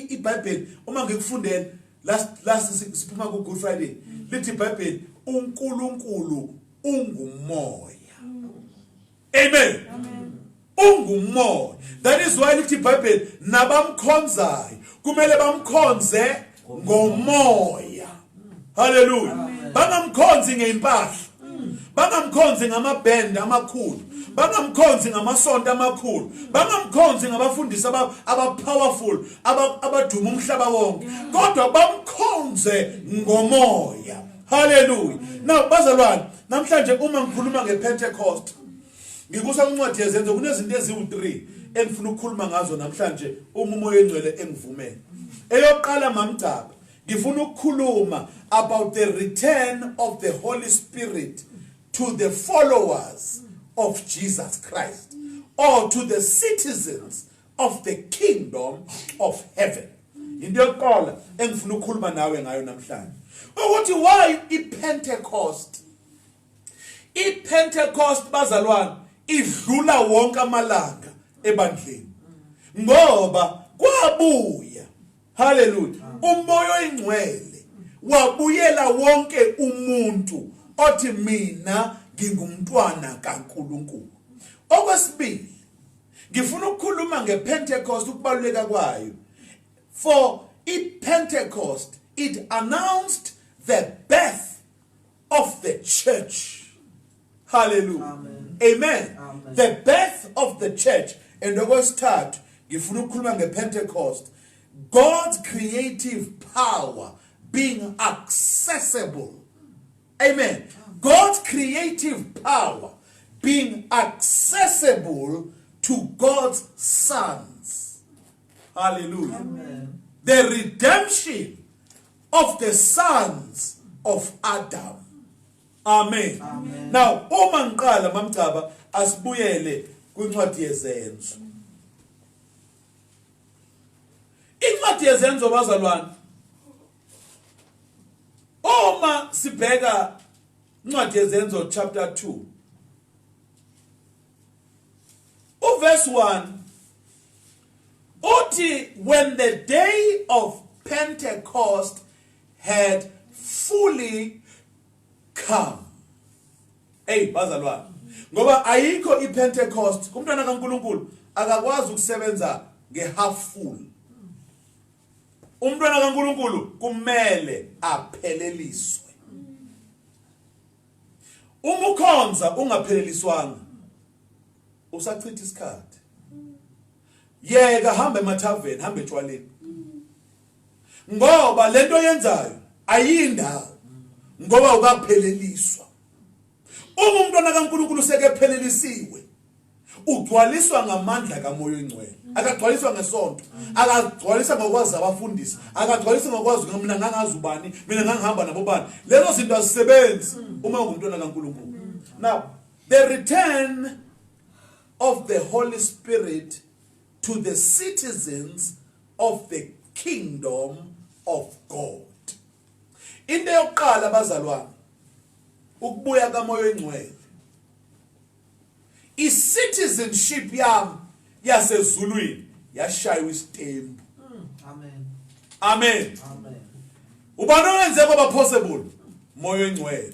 iBhayibheli uma ngikufundela last siphuma ku Good Friday lithi iBhayibheli uNkulunkulu ungumoya. Amen. Ungumoya. That is why lithi iBhayibheli nabamkhonzayo kumele bamkhonze ngomoya. Hallelujah. Bangamkhonzi ngeimpahla. Bangamkhonzi ngamabhende amakhulu. Bangamkhonzi ngamasonto amakhulu. Bangamkhonzi ngabafundisi aba-powerful abaduma umhlaba wonke. Kodwa bamkhonze ngomoya. Hallelujah. Now bazalwane, namhlanje uma ngikhuluma ngePentecost, ngikusa kwincwadi yezenzo kunezinto eziwu3 engifuna ukukhuluma ngazo namhlanje uma umoya engcwele engivumele. Eyoqala mamgcaba, ngifuna ukukhuluma about the return of the Holy Spirit to the followers of Jesus Christ, or to the citizens of the kingdom of heaven. Into yokuqala engifuna ukukhuluma nawe ngayo namhlanje ukuthi why iPentecost. iPentecost bazalwane idlula wonke amalanga ebandleni ngoba kwabuya, hallelujah, umoya oyingcwele wabuyela wonke umuntu othi mina ngingumntwana kaNkulunkulu. Okwesibili ngifuna ukukhuluma ngePentecost ukubaluleka kwayo. For iPentecost it announced the birth of the church. Hallelujah. Amen. Amen. Amen. The birth of the church. And okwesithathu ngifuna ukukhuluma ngePentecost, God's creative power being accessible. Amen. God's creative power being accessible to God's sons. Hallelujah. Amen. The redemption of the sons of Adam. Amen. Amen. Now, uma ngiqala mamgcaba asibuyele kwincwadi yezenzo. Incwadi yezenzo bazalwane, uma sibheka incwadi yezenzo chapter 2 verse 1 uthi when the day of Pentecost had fully come. Hey bazalwane, ngoba ayikho iPentecost kumntwana kaNkulunkulu akakwazi ukusebenza ngehalf full. Umntwana kaNkulunkulu kumele apheleliswe. Uma ukhonza ungapheleliswanga usachitha isikhathi. Yeka hamba emathaveni, hamba etshwaleni. Ngoba lento yenzayo ayindawo ngoba ukapheleliswa. Uma umntwana kaNkulunkulu sekephelelisiwe ugcwaliswa ngamandla kaMoya oNgcwele. Akagcwaliswa ngesonto, akagcwaliswa ngokwazi abafundisi, akagcwaliswa ngokwazi mina ngangazi ubani, mina ngangihamba nabo bani. Lezo zinto azisebenzi uma ungumntwana kaNkulunkulu. Now, the return of the Holy Spirit to the citizens of the kingdom of God. Into yokuqala bazalwane, ukubuya kaMoya oNgcwele. i-citizenship yami yasezulwini yashaywa isitembu. Amen. Amen. Amen. Ubani owenze kwaba possible? Moya Oyingcwele.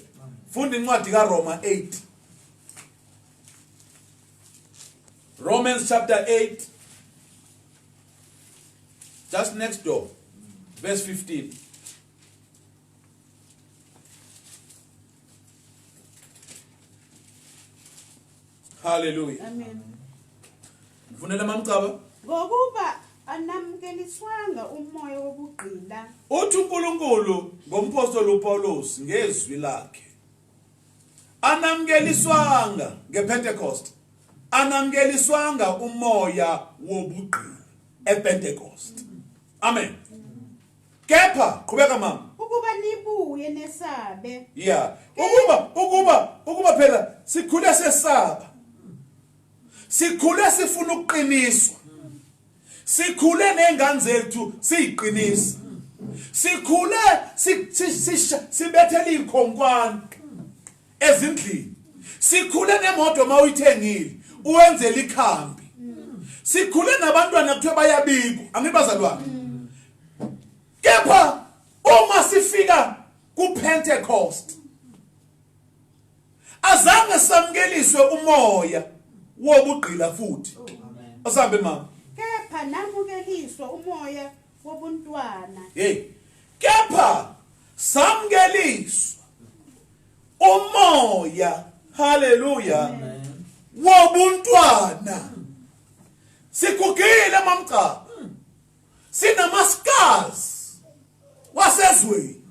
Funda incwadi kaRoma 8. Romans chapter 8. Just next door. Verse 15. Hallelujah. Amen. Mfunela mamcaba. Ngokuba anamukeliswanga umoya wobugqila. Uthi uNkulunkulu ngompostoli uPaulus ngezwi lakhe. Anamukeliswanga ngePentecost. Anamukeliswanga umoya wobugqila ePentecost. Amen. Kepha qhubeka mama. Ukuba nibuye nesabe. Yeah. Ukuba phela sikhule sesaba. Sikhule sifuna ukuqiniswa. Sikhule nengane zethu siyiqinisa. Sikhule sibethela ikhonkwane ezindlini. Sikhule nemoto mawuyithengile uwenzela ikhambi. Sikhule nabantwana kuthiwa bayabikwa, angibazalwane. Kepha uma sifika kuPentecost azange samkeliswe umoya wobugqila futhi. Amen. Asambe mama. Kepha namukeliswa umoya wobuntwana. Hey. Kepha samkeliswa umoya, hallelujah, Amen. wobuntwana. Sikugile mamcha. Sinamaskazi wasezweni.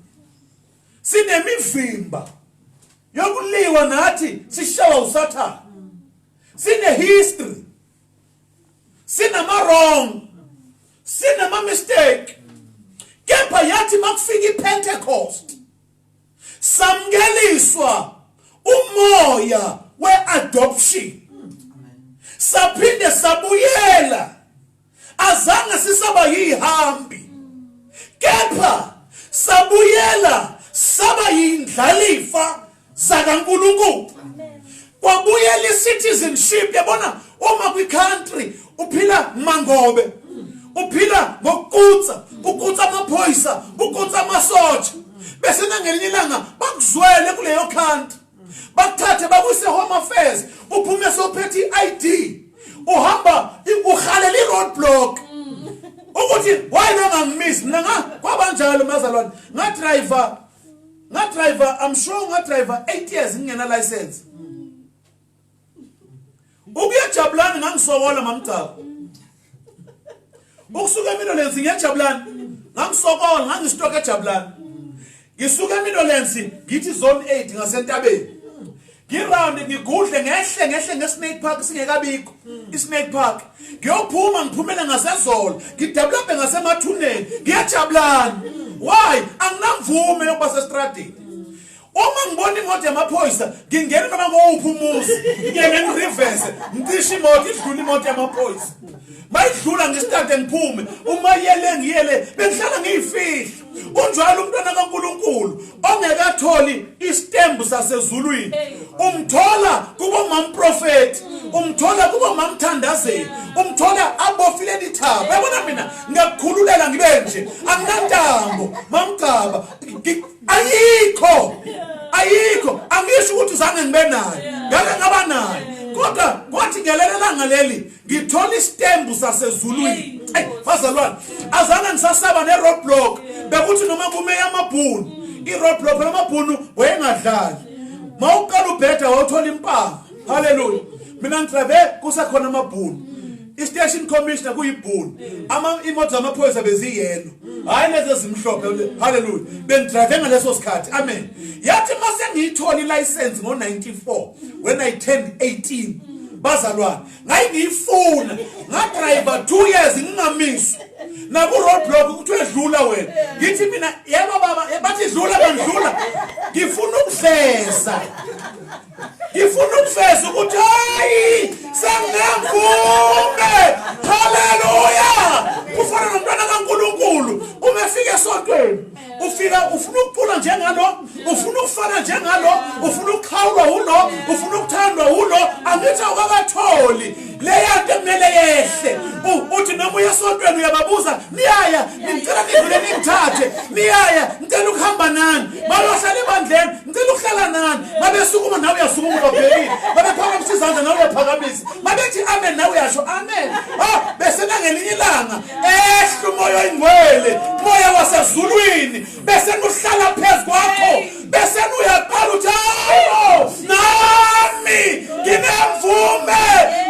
Sinemivimba yokuliwa nathi sishawa uSathane. Sine history. Sinama wrong. Sinama mistake. Kepha yathi makufika iPentecost samkeliswa umoya weadoption. Saphinde sabuyela. Azange sisaba yihambi. Kepha sabuyela saba yindlalifa zakaNkulunkulu. Kwabuyela i-citizenship. Yabona uma kwi-country uphila mangobe, uphila ngokukutsa, ukutsa amaphoyisa, ukutsa amasotsha, bese nangelinye ilanga bakuzwele kuleyo country, bakuthathe bakuse home affairs, uphume sophethe i-ID, uhamba uhalela i-roadblock ukuthi why nongangimisi mina kwabanjalo mazalwane. Ngadriver I'm sure ngadriver 8 years ngingena license. Ukuyajabulani ngangisokola mamcaba. Ukusuka eMidlands ngiyajabulani ngangisokola ngangistoka ejabulani. Ngisuka eMidlands ngithi zone 8 ngasentabeni. Ngiround ngigudle ngehle ngeSnake Park singekabikho. iSnake Park. Ngiyophuma ngiphumele ngasezolo. Ngidevelop ngasemathuneni. Ngiyajabulani. Why? Anginamvume yokuba sestradini. Uma ngibona imoto yamaphoyisa ngingena noma ngowuphi umuzi ngiyena reverse ngicisha imoto idlula imoto yamaphoyisa bayidlula ngesitade ngiphume uma ngiyele bengihlala ngiyifihla. Unjalo umntwana kaNkulunkulu ongekatholi isitembu sasezulwini umthola kuba mamprofeti, umthola kuba mamthandazeli, umthola abofile lithaba. Yabona mina ngiyakukhululela ngibe nje anginantambo mamcaba ayikho angisho ukuthi uzange ngibe nayo ngeke ngaba nayo kodwa kwathi ngelelela ngaleli ngithola isitembu sasezulwini. Fazalwane azange ngisasaba ne-roadblock bekuthi noma kume yamabhunu i-roadblock lamabhunu wayengadlali mawuqala ubheda wawuthola impama. Hallelujah. Mina ngitrabe kusekhona amabhunu. I-station commissioner kuyibhunu imoto zamaphoyisa beziyelo hayi lezi ezimhlophe. Hallelujah. Bengidrive ngaleso sikhathi. Amen. Yathi mase ngiyithola i-license ngo-94 when I turned 18. Bazalwane ngayingiyifuna ngadriver 2 years ngingamiswa naku roadblock ukuthi edlula wena. Ngithi mina yebo baba bathi dlula bandlula. Ngifuna ukufeza ukuthi hayi sengemvume. Hallelujah. Ufana nomntwana kaNkulunkulu umefika esontweni ufika ufuna ukucula njengalo, ufuna ukufana njengalo, ufuna ukukhawulwa ulo, ufuna ukuthandwa ulo, angithi awukakatholi leya nto kumele yehle. Uthi noma uya esontweni uyababuza, niyaya ngicela ngidlule ningithathe, niyaya ngicela ukuhamba nani, bayohlala ebandleni ngicela ukuhlala nani, babesukuma nawe uyasukuma ubhekile, babephakamisa izandla nawe uyaphakamisa, babethi amen nawe uyasho amen. Bese nangelinye ilanga ehle umoya oyingcwele, umoya wasezulwini, bese uhlala phezu kwakho, bese uyaqala uthi hawo nami nginemvume,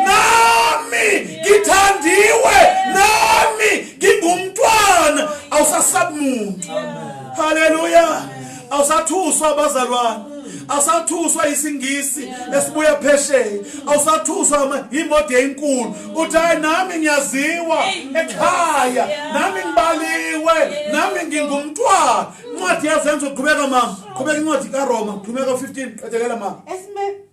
nami ngithandiwe, nami ngingumntwana. Awusasabi umuntu. Haleluya. Awusathuswa abazalwane, awusathuswa isingisi esibuya phesheya, awusathuswa imodi enkulu. Uthi hayi nami ngiyaziwa ekhaya, nami ngibaliwe, nami ngingumntwana. Incwadi yazenza uqhubeka mama, qhubeka incwadi kaRoma, qhubeka 15 qedekela mama.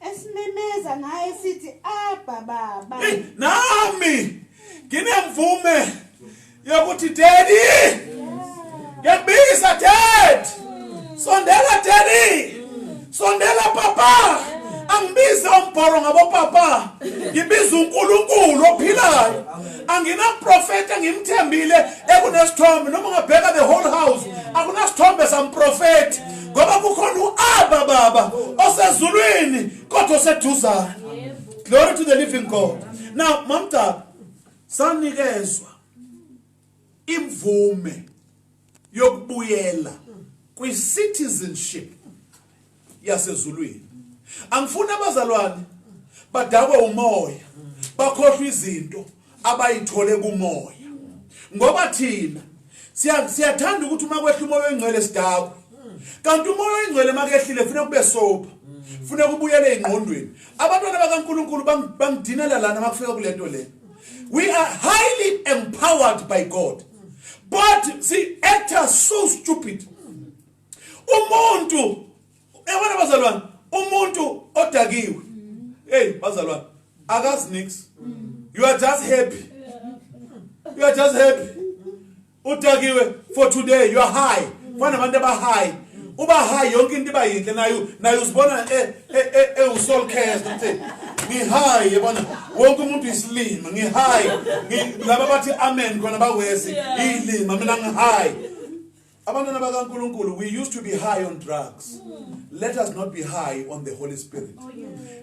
Esimemeza naye sithi Abba Baba. Nami nginemvume yokuthi daddy, ngiyabisa dad, sondela daddy, sondela papa. Angibize umbhoro ngabo papa, ngibiza uNkulunkulu ophilayo. Angina prophet engimthembile ekunesithombe, noma ungabheka the whole house akunasithombe samprofeti, ngoba kukhona uAbba Baba osezulwini kodwa oseduzana. Glory to the living God. Now mamta sanikezwa imvume yokubuyela kwi-citizenship yasezulwini. Angifuna abazalwane badakwe umoya, bakhohlwa izinto abayithole kumoya, ngoba thina siyathanda ukuthi uma kwehla umoya oyingcwele sidakwe. Kanti umoya oyingcwele makehlile kufanele kube sober, kufanele kubuyele engqondweni. Abantwana bakaNkulunkulu bangidinela lana makufika kule nto le. We are highly empowered by God, but see, actors so stupid. Umuntu ebona bazalwane, umuntu odakiwe, hey bazalwane, akazi nix. You are just happy. You are just happy. Udakiwe for today, you are high. Fana abantu aba high. Uba high yonke into iba yinhle nayo uzibona usoul cast uthi ngi high yabona wonke umuntu isilima ngi high laba bathi amen khona bawesi ilima mina ngi high. Abantwana bakaNkulunkulu, we used to be high on drugs. Let us not be high on the Holy Spirit.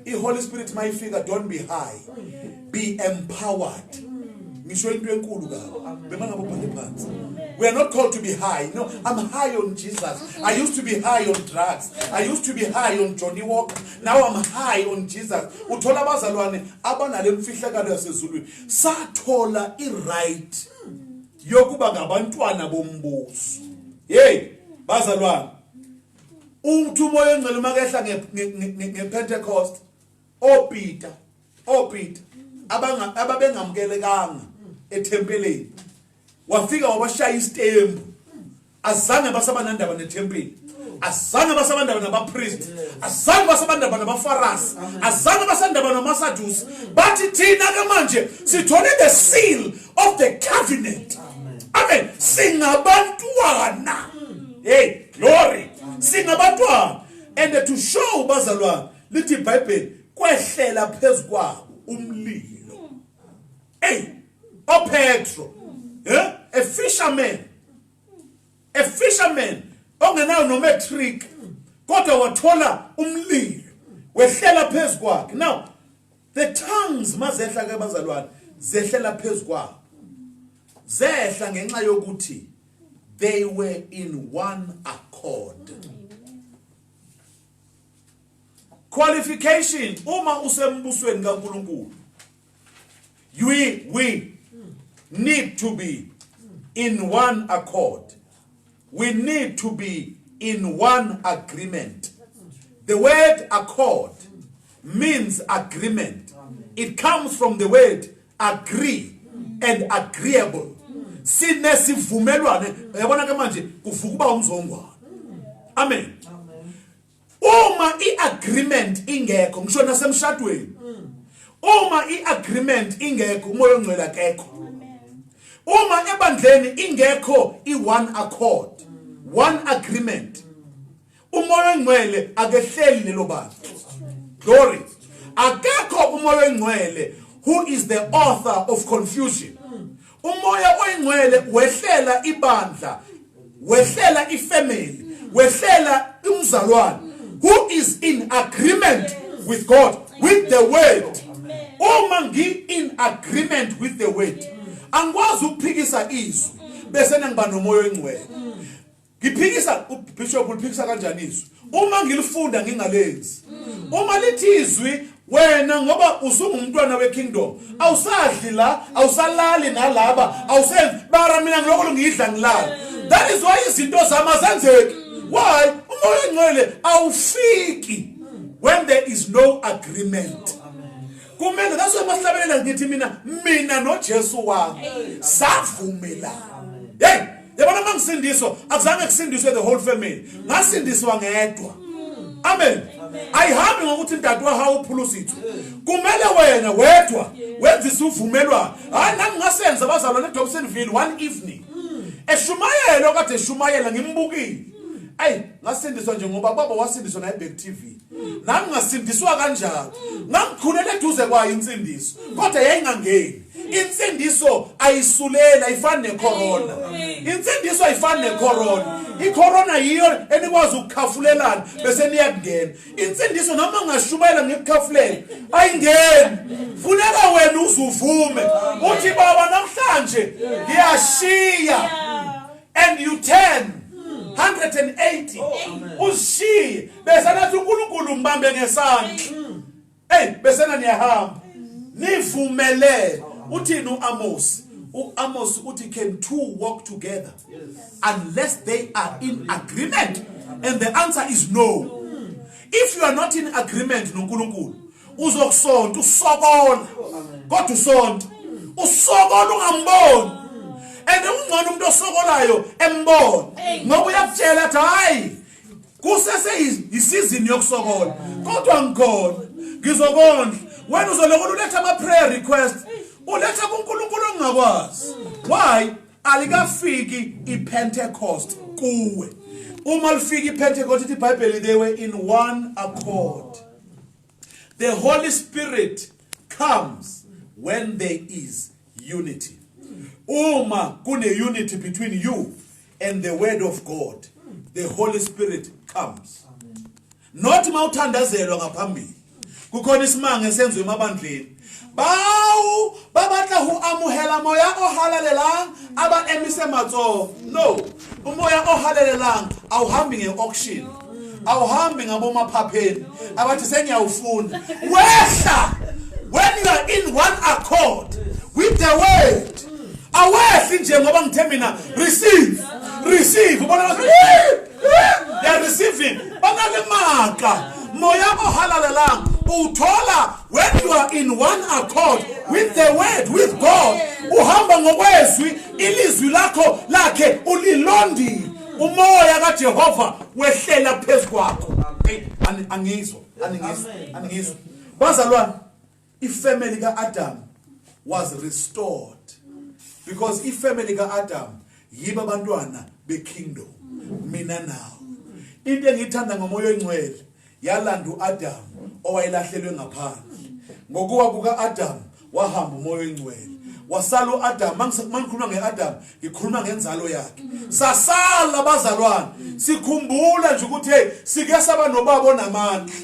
The Holy Spirit mayifika, don't be high, be empowered. We are not called to be high. No, I'm high on Jesus. I used to be high on drugs. I used to be high on Johnny Walker. Now I'm high on Jesus. Uthola bazalwane abanale mfihlakalo yasezulwini sathola i-right yokuba ngabantwana bombuso. Hey bazalwane, uthi umoya engcwele makehla ngePentecost, oPeter ababengamukelekanga ethempeleni, wafika wabashaya isitembu. Azange basabanandaba nethempeli, azange basabandaba nabapriest, azange basabandaba nabafarasi, azange basandaba namasadusi. Bathi thina ke manje sithole the seal of the covenant. Amen. Singabantwana. Hey, glory. Singabantwana. And to show bazalwane, lithi iBhayibheli kwehlela phezu kwabo umlilo. Hey, Petro, a fisherman ongenayo no metric, kodwa wathola umlilo wehlela phezu kwakhe. Now the tongues mazehla ke bazalwane zehlela phezu kwabo, zehla ngenxa yokuthi they were in one accord. Qualification uma usembusweni kaNkulunkulu, we need to be in one accord. We need to be in one agreement. The word accord means agreement. It comes from the word agree and agreeable. Sinesivumelwane yabona ke manje kuvuka uba umzongwana. Amen. Uma i-agreement ingekho, ngisho nasemshadweni, uma i-agreement ingekho, umoya ongcwele akekho. Uma ebandleni ingekho i-one accord, one agreement. Umoya ongcwele akehleli lelo bandla. Glory. Akekho umoya ongcwele who is the author of confusion. Umoya ongcwele wehlela ibandla, wehlela ifamily, wehlela umzalwane who is in agreement with God, with the word. Uma ngi in agreement with the word. Angikwazi ukuphikisa izwi bese ngiba nomoya ongcwele. Ngiphikisa uBishop uphikisa kanjani izwi? Uma ngilifunda ngingalenzi. Uma lithi izwi wena ngoba usungumntwana weKingdom, awusadli la, awusalali nalaba, awusenzi bara mina ngiloko ngidla ngilala. That is why izinto zami azenzeki. Why? Umoya ongcwele awufiki when there is no agreement. Kumele that's why masihlabelela ngithi mina noJesu wami savumela. Hey, yabona mangisindiswa akuzange kusindiswe the whole family. Ngasindiswa ngedwa. Amen. Ayihambi ngokuthi ndadwa ha uphulusithi. Kumele wena wedwa wenza uvumelwano. Hayi nami ngasenza abazalwane eDobsonville one evening. Eshumayela okade eshumayela ngimbukile. Ayi ngasindiswa nje ngoba baba wasindiswa na eBack TV. Nami ngasindiswa kanjalo. Ngangikhulele eduze kwayo insindiso. Kodwa yayingangeni. Insindiso ayisulela ifane necorona. Insindiso ayifane necorona. Icorona yiyo enikwazi ukukhafulelana bese niyakungena. Insindiso noma ngashumayela ngikukhafulela ayingeni. Funeka wena uzuvume. Uthi baba namhlanje ngiyashiya and you turn 180 ushiye bese nathi uNkulunkulu mbambe ngesandla. Hey bese niyahamba nivumele. Uthini uAmos? uAmos uthi can two walk together unless they are in agreement? And the answer is no. If you are not in agreement noNkulunkulu uzokusonta usokola kodwa usonta usokola ungamboni. And ungcono umuntu osokolayo embona ngoba uyakutshela athi hayi kusese isizini yokusokola kodwa ngikhona ngizokondla. Wena uzolokola uletha ama prayer requests uletha kuNkulunkulu ongakwazi. Why? Alikafiki iPentecost kuwe. Uma lifika iPentecost iBhayibheli they were in one accord. The Holy Spirit comes when there is unity. Uma kune unity between you and the word of God, the Holy Spirit comes. Not mawuthandazelwa ngaphambili. Kukhona isimanga esenzwe emabandleni. Bawu babatla hu amuhela moya ohalalelang aba emise matso. No. Umoya ohalalelang awuhambi ngeauction. Awuhambi ngabomaphapheni. Abathi sengiyawufunda. Wehla when you are in one accord with the word. Awehli nje ngoba ngithe mina receive ubona they are receiving banalemaka moya ohalalelang uthola when you are in one accord with the word with God. Uhamba ngokwezwi ilizwi lakho lakhe ulilondi umoya kaJehova wehlela phezukwakho. Angizwa bazalwane ifamily kaAdam was restored. Because if family ka Adam yiba abantwana beKingdom mina nawo. Into engithanda ngomoya ongcwele yalanda uAdam owayilahlelwe ngaphandle. Ngokuwa kuka Adam wahamba umoya ongcwele. Wasala uAdam mangikhuluma ngeAdam ngikhuluma ngenzalo yakhe. Sasala abazalwane sikhumbula nje ukuthi hey sike saba nobaba onamandla.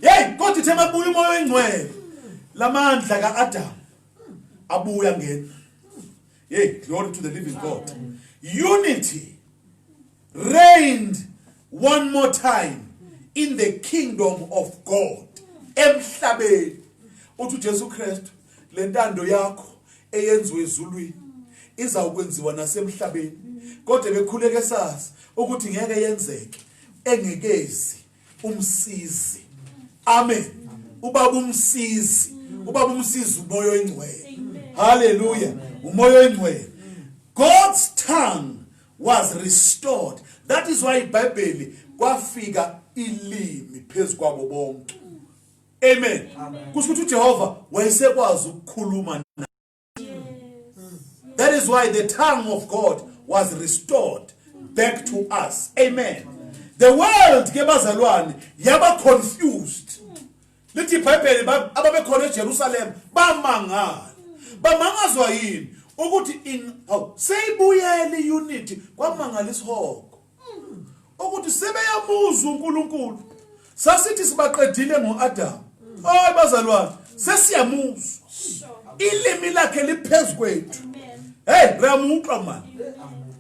Hey kodwa ithe mabuya umoya ongcwele lamandla kaAdam abuya ngena. Yay, glory to the living God. Unity reigned one more time in the kingdom of God. Emhlabeni. Uthi uJesu Kristu le ntando yakho eyenzwe ezulwini izawukwenziwa nasemhlabeni. Kodwa bekhuleke sazi ukuthi ngeke yenzeke engekezi umsizi. Amen. Ubaba umsizi umoya ongcwele. Hallelujah. Umoya ongcwele. God's tongue was restored. That is why iBhayibheli kwafika ilimi phezukwabo bonke. Amen. Kusho ukuthi uJehova wayesekwazi ukukhuluma. That is why the tongue of God was restored back to us. Amen. The world ke bazalwane yaba confused. Lithi iBhayibheli ababekhona eJerusalem bamangazwa yini ukuthi seyibuyele unity kwamangala isihoko ukuthi sebeyabuza uNkulunkulu sasithi sibaqedile ngoAdam. Hayi bazalwane sesiyamuzwa ilimi lakhe liphezulu kwethu. Hey ramuqa man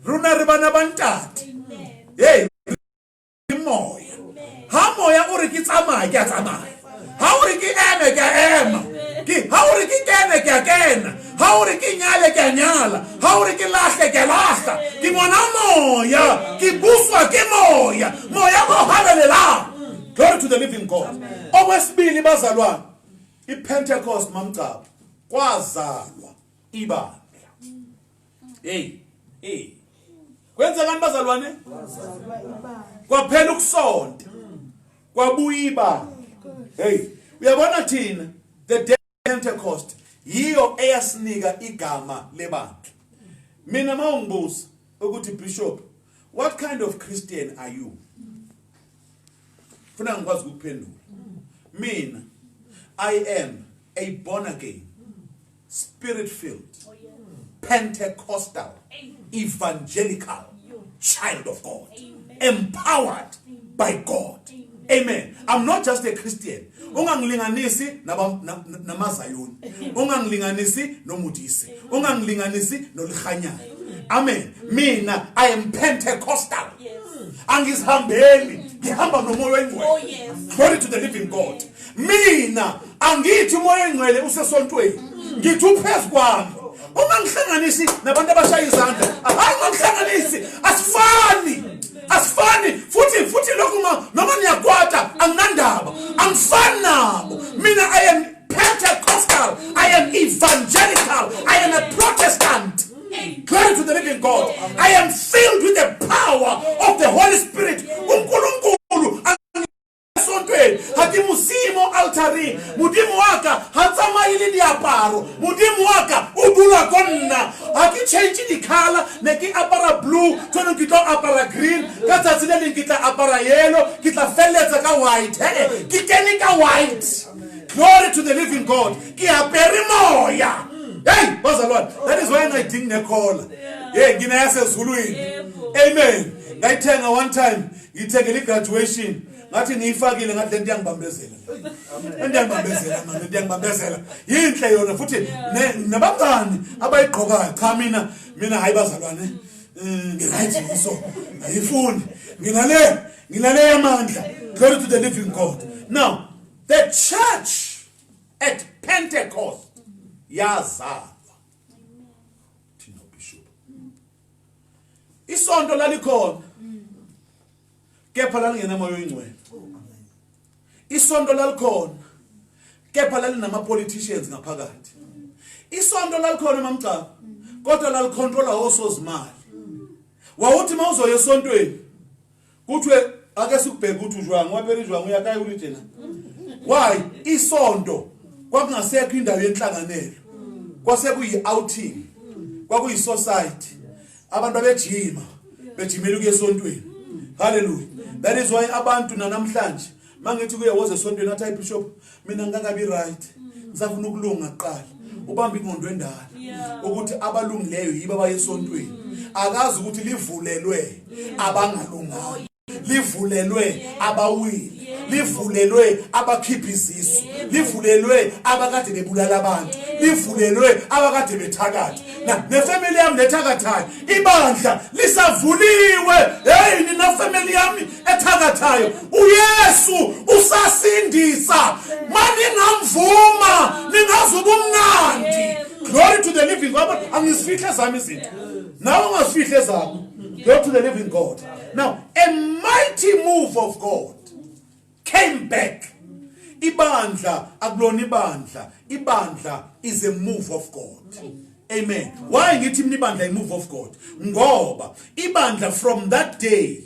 runa ribana bantati. Hey moya ha moya o re ke tsamaya ke a tsamaya ha o re ke eme ke a ema ha o re ke kene ke a kena ha o re ke nyale ke a nyala ha o re ke lahle ke a lahla ke ngwana moya ke buswa ke moya go halelela. Glory to the living God. Okwesibili bazalwane iPentecost mamcaba kwazalwa ibandla. Hey kwenza kanti bazalwane kwaphela ukusonta kwabuya ibandla. Hey uyabona thina the day of Pentecost yiyo eyasinika igama lebandla. Mina mawungibuza ukuthi Bishop, what kind of Christian are you? Funa ngikwazi ukuphendula. Mina I am a born again, spirit filled, Pentecostal, evangelical child of God, empowered by God. Amen. I'm not just a Christian. Ungangilinganisi namazayoni. Ungangilinganisi nomudisi. Ungangilinganisi nolikhanyana. Amen. Mina I am Pentecostal. Angizihambeli. Ngihamba nomoya oyingcwele. Glory to the living God. Mina angithi umoya oyingcwele usesontweni. Ngithi uphezulu kwami. Ungangihlanganisi nabantu abashaya izandla. Hayi ungangihlanganisi. Asifani futhi lokho noma niyakwata anginandaba. Angifani nabo. Mina I am Pentecostal. I am evangelical. I am a Protestant. Glory to the living God. I am filled with the power of the Holy Spirit. uNkulunkulu hati musimo altari mudimu waka hatsama ili diaparo mudimu waka ubula konna hati change di color neki apara blue tono kita apara green kata zile kita apara yellow kita feleza ka white kikeni ka white. Glory to the living God. Ki aperi moya. Hey bazalwane, that is why I ding nekola. Yeah ngina yase Zuluini. Amen. Ngayithenga one time ngithengele graduation ngathi ngiyifakile ngathi lento yangibambezela. Ndiyangibambezela yinhle yona futhi nabangani abayigqokayo cha mina hayi bazalwane ngirayithi so ayifuni nginale yamandla. Glory to the living God. Now the church at Pentecost yazalwa thina Bishop isonto lalikhona kepha lalingena moya oyingcwele. Isonto lalikhona kepha lalinama politicians ngaphakathi. Isonto lalikhona mamcaba kodwa lalicontrola osozimali. Wawuthi mawuzoya esontweni kuthiwe ake sikubheke ukuthi ujwanga waphela ijwanga uyakayi ulithena. Why? Isonto kwakungasekho indawo yenhlanganelo. Kwasekuyi outing. Kwakuyi society. Abantu abejima bejimela ukuya esontweni. Hallelujah. That is why abantu namhlanje mangithi kuye woze esontweni athi Bishop mina ngakabi right. Ngizafuna ukulunga kuqala. Ubamba ingondo endala ukuthi abalungileyo yibo abayesontweni. Akazi ukuthi livulelwe abangalunganga. Livulelwe abawili. Livulelwe abakhipha izisu. Livulelwe abakade bebulala abantu. Livulelwe abakade bethakatha. Nefamily yami lethakathayo ibandla lisavuliwe. Hey nina family yami ethakathayo uYesu usasindisa. Mani ngamvuma ningazuba umnandi. Glory to the living God. Angisifihle zami izinto. Nawe ungasifihle zami. Glory to the living God. Now a mighty move of God came back. Ibandla akulona ibandla. Ibandla is a move of God. Amen. Why ngithi mina ibandla a move of God? Ngoba ibandla from that day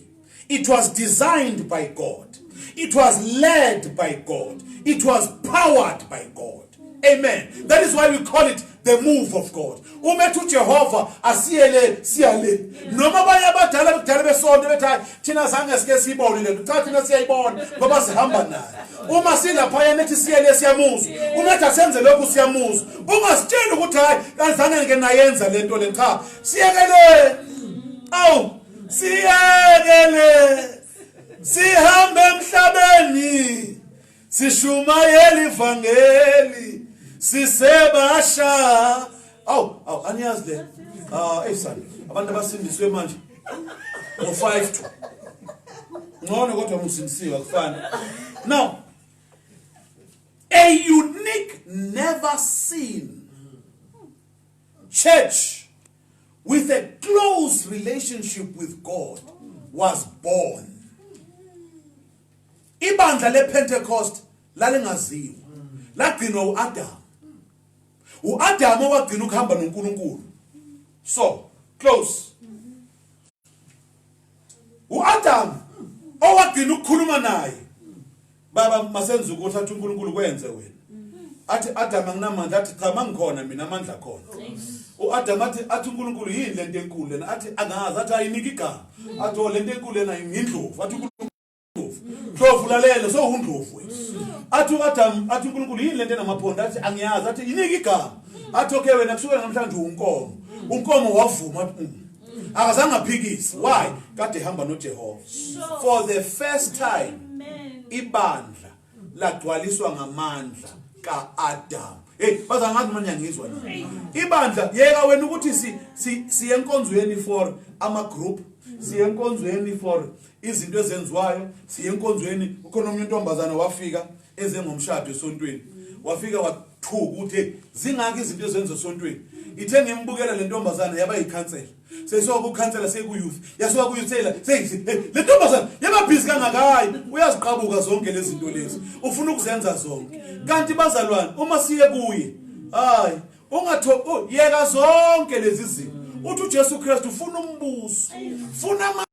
it was designed by God. It was led by God. It was powered by God. Amen. That is why we call it the move of God. Umethu Jehova asiyele siyale. Noma abanye abadala bekudala besonto bethi thina zange sike siyibone lento. Cha thina siyayibona ngoba sihamba naye. Uma silapha yena ethi siyele siyamuzwa. Umethu asenze lokhu siyamuzwa. Ungasitshela ukuthi hayi azange ngeke nayenza lento le cha. Siyekele. Awu siyekele. Sihambe emhlabeni. Sishumayela ivangeli. Sisebasha. Aniyazi le. Son. Abantu abasindiswe manje. Ngo-5 ngcono kodwa musindisiwe akufani. Now, a unique, never seen church with a close relationship with God was born. Ibandla le-Pentecost lalingaziwa. Lagcinwa u-Adam. U-Adam owagcina ukuhamba noNkulunkulu. So, close. U-Adam owagcina ukukhuluma naye. Baba masenze ukuthi athi uNkulunkulu kwenze wena. Athi Adam anginamandla athi cha mangikhona mina amandla khona. U-Adam athi uNkulunkulu yini lento enkulu lena athi angazi athi ayiniki igama. Athi lento enkulu lena yindlovu athi Ndlovu lalela so undlovu wena. Athi uAdam athi uNkulunkulu yini lento enamaphondo athi angiyazi athi yiniki igama. Athi okay wena kusukela namhlanje unkomo. Unkomo wavuma athi akazange aphikise. Why? Kade hamba noJehova. For the first time ibandla lagcwaliswa ngamandla kaAdam. Hey bazangazi manje ngizwa nini. Ibandla yeka wena ukuthi siye enkonzweni for ama group, siye enkonzweni for izinto ezenziwayo, siye enkonzweni ukhona umuntu ontombazana wafika ezengomshado esontweni. Wafika wathuka ukuthi zingaki izinto ezenziwa esontweni. Ithe ngembukela le ntombazana yaba yikhansela. Seyisoka ukhansela sekuyouth. Yasoka kuyuthela seyithi le ntombazana yaba busy kangakayi uyaziqhabuka zonke lezi zinto lezi. Ufuna ukuzenza zonke. Kanti bazalwane uma siye kuye hayi yeka zonke lezi zinto. Uthi uJesu Kristu ufuna umbuso. Ufuna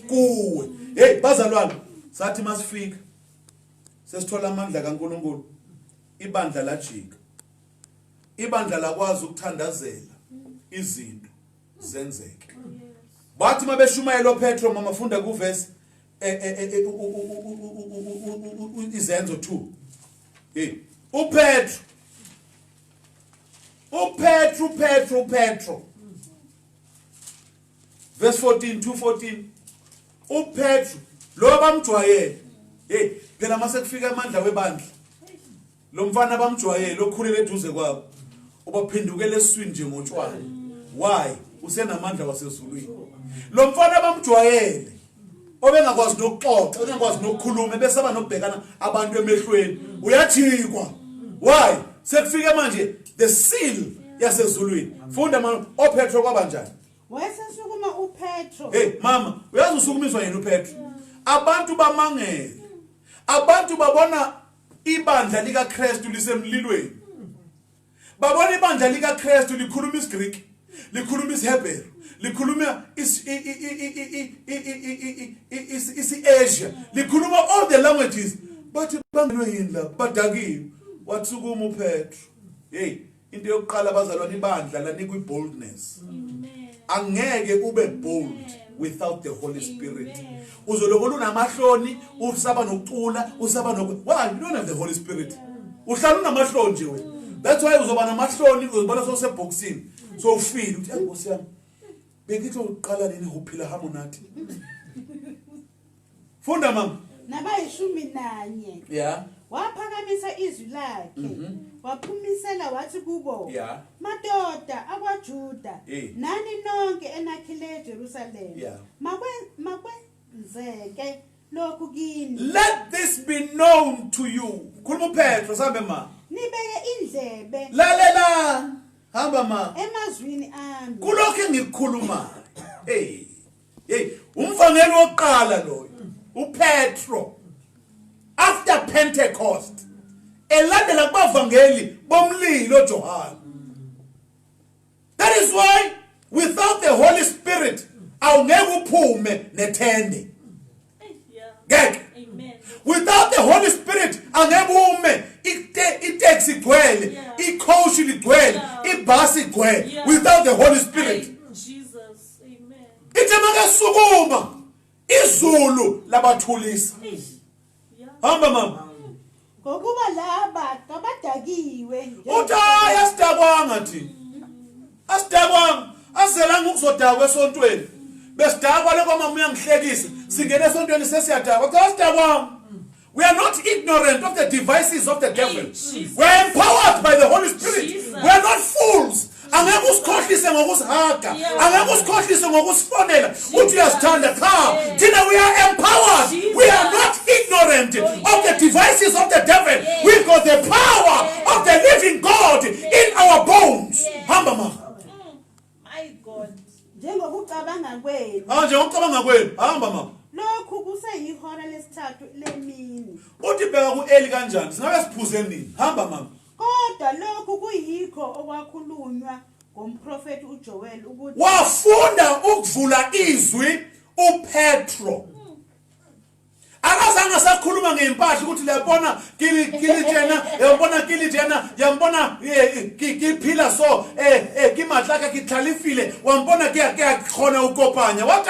kuwe. Hey bazalwane sathi masifika sesithola amandla kaNkulunkulu ibandla lajika. Ibandla lakwazi ukuthandazela izinto zenzeke. Bathi mabeshumayela uPetro mama funda kuverse izenzo 2. Hey uPetro verse 14 2:14 uPetro lo bamjwayele hey phela mase kufika amandla webandla lo mfana bamjwayele okhulele eduze kwabo ubaphindukele eswini nje ngotshwana. Why? Usenamandla wasezulwini. Lo mfana bamjwayele obengakwazi nokuxoxa obengakwazi nokukhuluma besaba nokubhekana abantu emehlweni uyajikwa. Why? Sekufika manje the seal yasezulwini. Funda mama oPetro kwabanjani. Wayesesukuma uPetro. Hey mama uyazi usukumiswa yena uPetro. Abantu bamangele. Abantu babona ibandla lika Kristu lisemlilweni. Babona ibandla lika Kristu likhuluma isiGreek, likhuluma isiHebrew, likhuluma isi-Asia, likhuluma all the languages. Bathi bangelwe yini la badakiwe wathukuma uPetro. Hey into yokuqala abazalwane ibandla lanikwa iboldness. Angeke ube bold without the Holy Spirit. Uzolokho unamahloni, usaba nokucula, usaba why you don't have the Holy Spirit? Uhlala unamahloni nje wena. That's why uzoba namahloni uzobona soseboxing. So ufeel uthi Nkosi yami. Bengithi uqala nini ukuphila hamunathi. Funda mama. Nabayishumi nanye. Yeah. Waphakamisa izwi lakhe. Waphumisela wathi kubo. Yeah. Madoda akwaJuda. Nani nonke enakhile eJerusalem. Yeah. Makwenzeke lokhu kini. Let this be known to you. Khuluma uPetro sabe ma. Nibeke indlebe. Lalela. Hamba ma. Emazwini ami. Kulokho engikukhuluma. Hey. Umvangeli wokuqala lo. uPetro. After Pentecost. Elandela kubavangeli bomlilo John. That is why without the Holy Spirit awungeke uphume nethende. Ngeke. Without the Holy Spirit, angebume itaxi igcwele, icoach ligcwele, ibus igcwele. Without the Holy Spirit. Jesus, amen. Ithe makesukuma izulu labathulisa. Hamba mama. Ngokuba laba abadakiwe Uthi ayasidakwanga thina. Asidakwanga, azelanga ukuzodakwa esontweni. Besidakwa leko mama uyangihlekisa. Singene esontweni sesiyadakwa. Cha asidakwanga. We are not ignorant of the devices of the devil. We are empowered by the Holy Spirit. We are not fools. Angeke usikhohlise ngokusihaga. Angeke usikhohlise ngokusifonela. Uthi uyasithanda cha. Thina we are empowered. We are not ignorant of the devices of the devil. We got the power of the living God in our bones. Hamba mama. My God. njengokucabanga kwenu. Nje ngokucabanga kwenu. Hamba mama. Lokhu kuseyihora lesithathu lemini. Uthi bheka kuEli kanjani? Singabe siphuze nini? Hamba mama. Kodwa lokhu kuyikho okwakhulunywa ngomprofeti uJoel ukuthi Wafunda ukuvula izwi uPetro. Akazange sakhuluma ngempahla ukuthi leyabona kilitena, yabona kilitena, yambona kiphila so kimatlaka kithalifile, wambona kuyakhona ukopanya. Wathi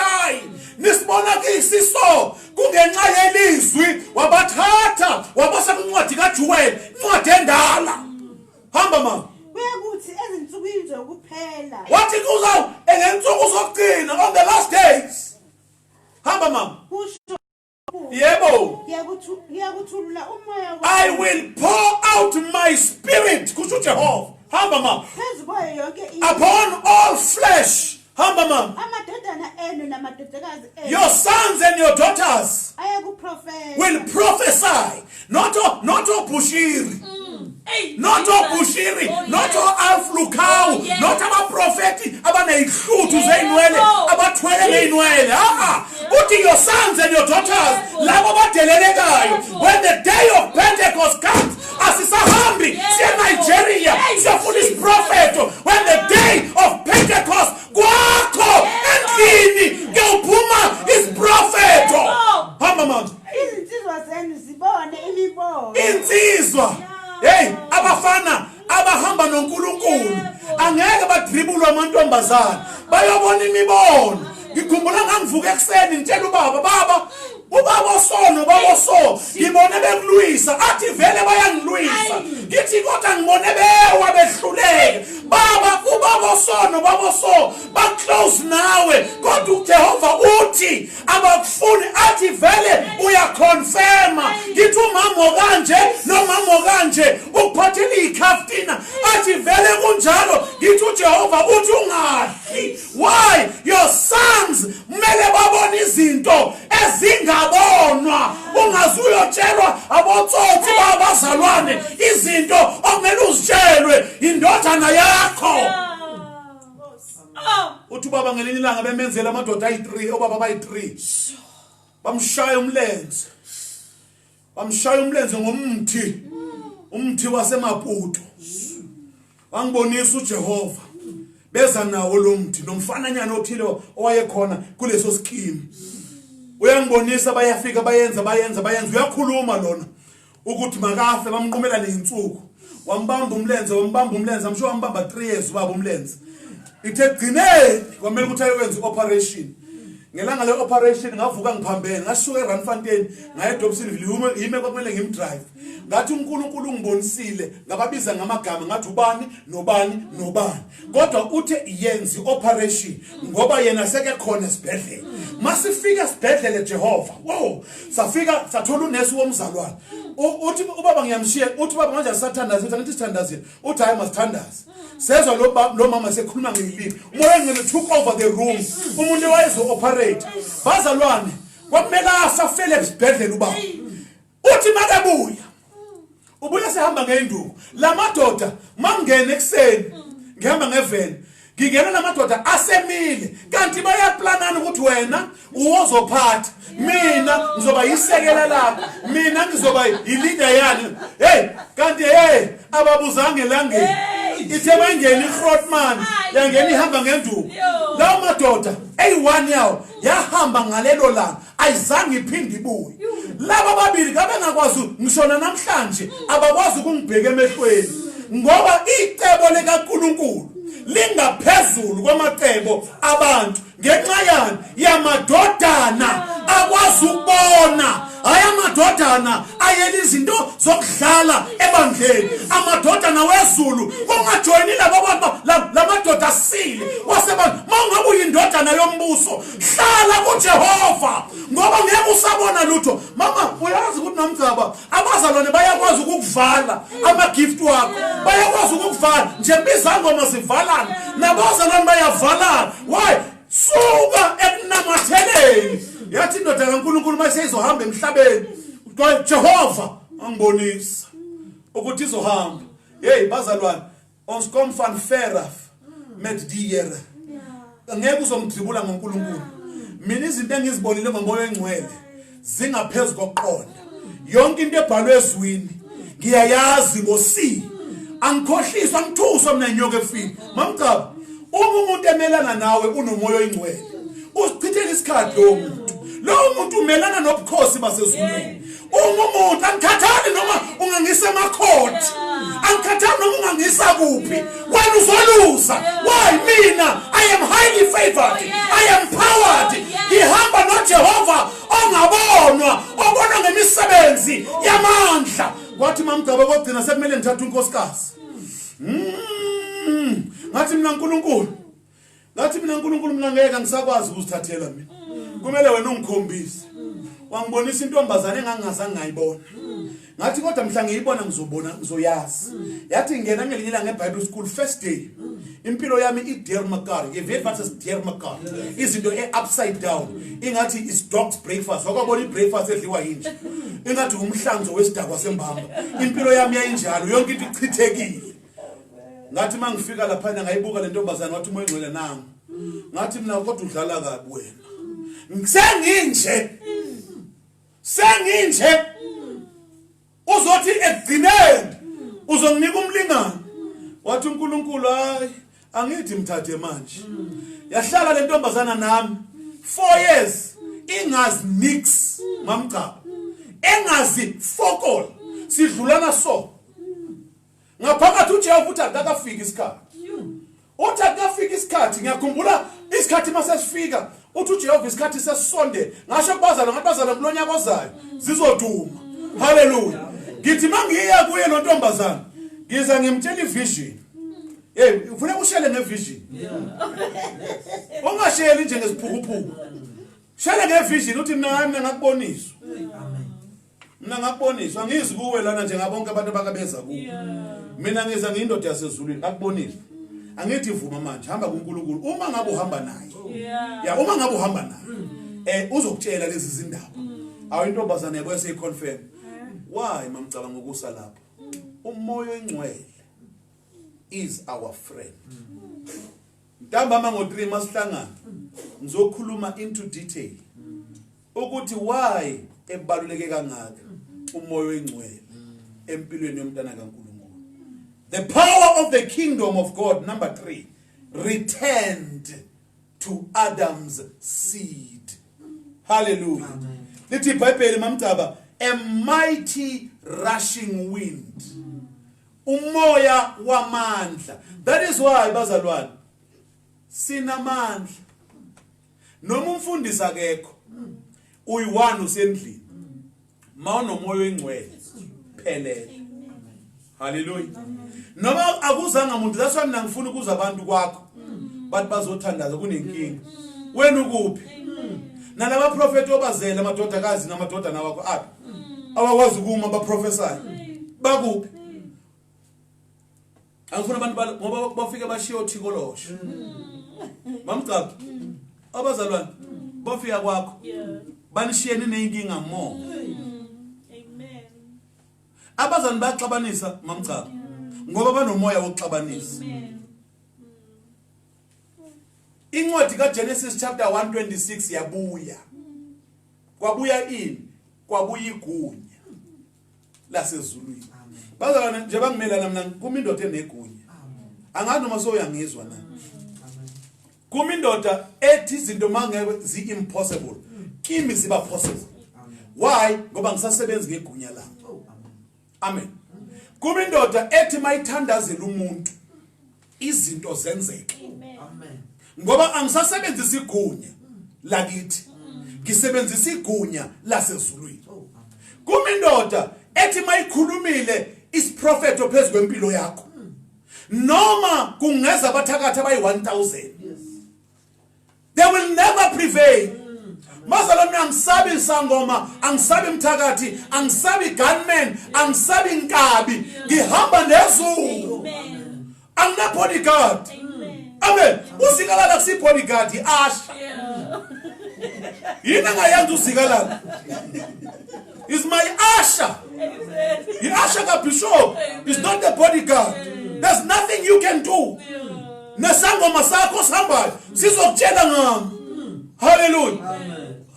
nisibona kisiso kungenxa yelizwi wabathatha wabasa kwincwadi kaJoel, incwadi endala. Hamba mama. kuyakuthi ezinsukwini zokuphela Wathi kuzaw engensuku zokugcina on the last days. Hamba mama. kusho Yebo. ngiyakuthulula umoya I will pour out my spirit, kusho Jehova. Hamba mama. phezu kwayo yonke Upon all flesh. Hamba mama. amadodana enu namadodakazi enu Your sons and your daughters ayakuprofeta will prophesy. Not Bushiri. Not Bushiri, not Alf Lukau, not abaprofeti abaneyihluthu zeinwele abathwele ngeinwele. Uthi your sons and your daughters labo badelelekayo. When the day of Pentecost comes, asisahambi siya Nigeria siyafuna isprofeto. When the day of Pentecost kwakho endlini kuyophuma isprofeto. Hamba manje. izinsizwa zenu zibone imibono Insizwa. Hey, abafana abahamba noNkulunkulu angeke badribulwe amantombazana bayobona imibono. Ngikhumbula ngangivuka ekseni ngitshela ubaba osono baba so ngibone bekulwisa athi vele bayangilwisa ngithi kodwa ngibone bewa behluleke ubaba so ba close nawe kodwa uJehova uthi abakufuni athi vele uyaconfirma ngithi umama kanje nomama kanje ukuphathela ikhaftina athi vele kunjalo ngithi uJehova uthi ungahli. Why? Your sons mele babone izinto ezingabonwa ungazuyotshelwa abotsotsi babazalwane izinto okumele uzitshelwe indodana yakho. Uthi baba ngelinye ilanga bemenzela amadoda ayi3 obaba bayi3 bamshaya umlenze ngomthi wasemaputo. Wangibonisa uJehova beza nawo lo mthi nomfananyana othile owayekhona kuleso scheme. Uyangibonisa bayafika bayenza uyakhuluma lona ukuthi makafe bamnqumela neinsuku wambamba umlenze amsho wambamba 3 years ubaba umlenze. Ithe gcineni kwamele ukuthi ayenze operation. Ngelanga le operation ngavuka ngiphambene ngasuka eRandfontein ngaye eDobsonville yime kwakumele ngimdrive. Ngathi uNkulunkulu ungibonisile ngababiza ngamagama ngathi ubani nobani. Kodwa uthe yenzi operation ngoba yena seke khona esibhedlela. Masifika esibhedlela Jehova. Wow! Safika sathola unesi womzalwane. Uthi ubaba ngiyamshiya uthi baba manje asathandaza uthi ngithi sithandazile. Uthi hayi masithandaze. Sezwe lo mama sekhuluma ngiliphi. Umoya ngene took over the room. Umuntu wayezo operate. Bazalwane kwakumele asafele esibhedlela ubaba. Uthi makabuya ubuye sehamba ngenduku lamadoda mangene ekseni ngihamba ngeveni ngingena lamadoda asemile kanti bayaplanana ukuthi wena uwozophatha mina ngizoba yisekela lapha mina ngizoba yileader yani kanti ababuzange langeni ithe bangena iGrootman yangena ihamba ngenduku lawo madoda 1 yawo yaha yahamba ngalelo langa ayizange iphinde ibuye. Laba babili kabe ngakwazi ngishona namhlanje abakwazi ukungibheka emehlweni ngoba icebo likaNkulunkulu lingaphezulu kwamacebo abantu ngenxa yani yamadodana akwazi ukubona hayi amadodana ayela izinto zokudlala ebandleni amadodana wezulu kungajoyini labo bantu lamadoda asile wasebantu mangabe uyindodana yombuso hlala kuJehova ngoba ngeke usabona lutho mama uyazi ukuthi nomgcaba abazalwane bayakwazi ukukuvala ama-gift wakho bayakwazi ukukuvala njengoba izangoma zivalana nabazalwane bayavalana why suka ekunamatheleni yathi indoda kaNkulunkulu mayiseyizohamba emhlabeni Jehova angibonisa ukuthi izohamba hey bazalwane ons kom van ver af met die Here ngeke uzomdribula ngoNkulunkulu mina izinto engizibonile ngomoya engcwele zingaphezulu kokuqonda yonke into ebhalwe ezwini ngiyayazi ngosi angikhohliswa ngithuswa mina inyoka efini mamcaba umuntu emelana nawe unomoya oyingcwele usichithela isikhathi lo muntu umelana nobukhosi basezulwini umuntu angikhathali noma ungangisa emakhoti angikhathali noma ungangisa kuphi wena uzoluza why mina I am highly favored I am powered ngihamba noJehova ongabonwa obona ngemisebenzi yamandla kwathi mamgaba kokugcina sekumele ngithathe unkosikazi ngathi mina uNkulunkulu mina ngeke ngisakwazi ukuzithathela mina kumele wena ungikhombise wangibonisa intombazane engangazange ngayibona ngathi kodwa mhla ngiyibona ngizoyazi yathi ngena ngelinye ngeBible school first day impilo yami iDermakar ngeversus Dermakar izinto upside down ingathi is dog's breakfast wakabona ibreakfast edliwa yinje ingathi umhlanzo wesidakwa sembamba impilo yami yayinjalo yonke into ichithekile ngathi mangifika lapha ngayibuka le ntombazane wathi umoya engcwele nami ngathi mina kodwa udlala kabi wena senginje uzothi egcineni uzonginika umlingane wathi uNkulunkulu hayi angithi mthathe manje yahlala le ntombazana nami 4 years ingazi nix mamcha engazi fokol sidlulana so ngaphakathi uJehova uthi akafika isikhathi uthi akafika isikhathi ngiyakhumbula isikhathi masesifika uthi uJehova isikhathi sesonde ngasho kubazala ngabazala kulonyaka ozayo zizoduma haleluya ngithi mangiya kuye lo ntombazana ngiza ngimtshela ivision ufuna ushele ngevision ungasheli nje ngesiphukuphuku shela ngevision uthi mina ngakuboniswa mina ngakuboniswa ngizi kuwe lana njengabonke abantu abakabeza kuwe mina ngiza ngiyindoda yasezulwini akuboniswa angithi vuma manje hamba kuNkulunkulu uma ngabe uhamba naye uma ngabe uhamba naye uzokutshela lezi zindaba awintombazane yabo seyiconfirm why mamcabanga ukusa lapho umoya engcwele is our friend ntambama ngo3 masihlangana ngizokhuluma into detail ukuthi why ebaluleke kangaka umoya engcwele empilweni yomntana kaNkulunkulu. The power of the kingdom of God, number 3, returned to Adam's seed. Hallelujah. Lithi iBhayibheli mamtaba a mighty rushing wind. Umoya wamandla. That is why bazalwane sinamandla. Noma umfundisi akekho uyi1 usendlini. Mawunomoya engcwele phelele. Hallelujah. Noma akuzanga umuntu that's why mina ngifuna ukuza abantu kwakho bathi bazothandaza kunenkinga wena ukuphi nalaba prophet obazela amadodakazi namadodana wakho aphi awakwazi ukuma baprofessor bakuphi angifuna abantu ngoba bafike bashiya othikolosho mamcaba abazalwane bafika kwakho banishiyene nenkinga mo Amen. abazalwane baxabanisa mamcaba ngoba banomoya wokuxabanisa. Incwadi kaGenesis chapter 126 yabuya. Kwabuya ini? Kwabuya igunya lasezulwini. Bazalwane nje bangimelana mina kuma indoda enegunya. Angazi noma soyangizwa na. kuma indoda ethi izinto mangeke zi-impossible kimi ziba possible. Why? Ngoba ngisasebenza ngegunya lami. Amen. Kuma indoda ethi mayithandazela umuntu izinto zenzeke. Amen. Ngoba angisasebenzisa igunya lakithi. Ngisebenzisa igunya lasezulwini. Kuma indoda ethi mayikhulumile isiprofeto phezulu kwempilo yakho. Noma kungeza abathakathi abayi-1000. They will never prevail. Mazalwane angisabi isangoma, angisabi mthakathi, angisabi gunman, angisabi inkabi, ngihamba nezulu. Angina bodyguard. Amen. Uzikalala kusi bodyguard iAsha. Yini ngayenza uzikalala? Is my Asha. iAsha ka bishop is not the bodyguard. There's nothing you can do. Nesangoma sakho sihambayo sizokutshela ngami. Hallelujah.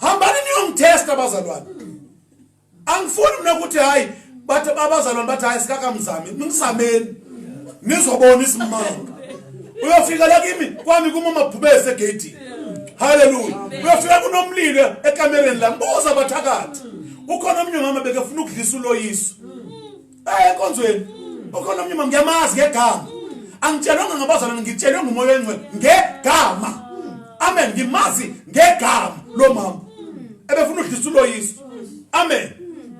Hambani niyongitesta bazalwane. Angifuni mina ukuthi hayi bathi abazalwane bathi hayi sikakamzami ngizameni. Nizobona isimanga. Uyofika la kimi kwami kuma mabhubese egate. Hallelujah. Uyofika kunomlilo ekamereni la mbuza abathakathi. Ukhona omnye mama bekefuna ukudlisa uloyiso. Enkonzweni. Ukhona omnye mama ngiyamazi ngegama. Angitshelanga ngabazalwane ngitshelwe ngumoya wengcwe ngegama. Amen. Ngimazi ngegama lo mama. Ebefuna ukudlisa uloyiso. Amen.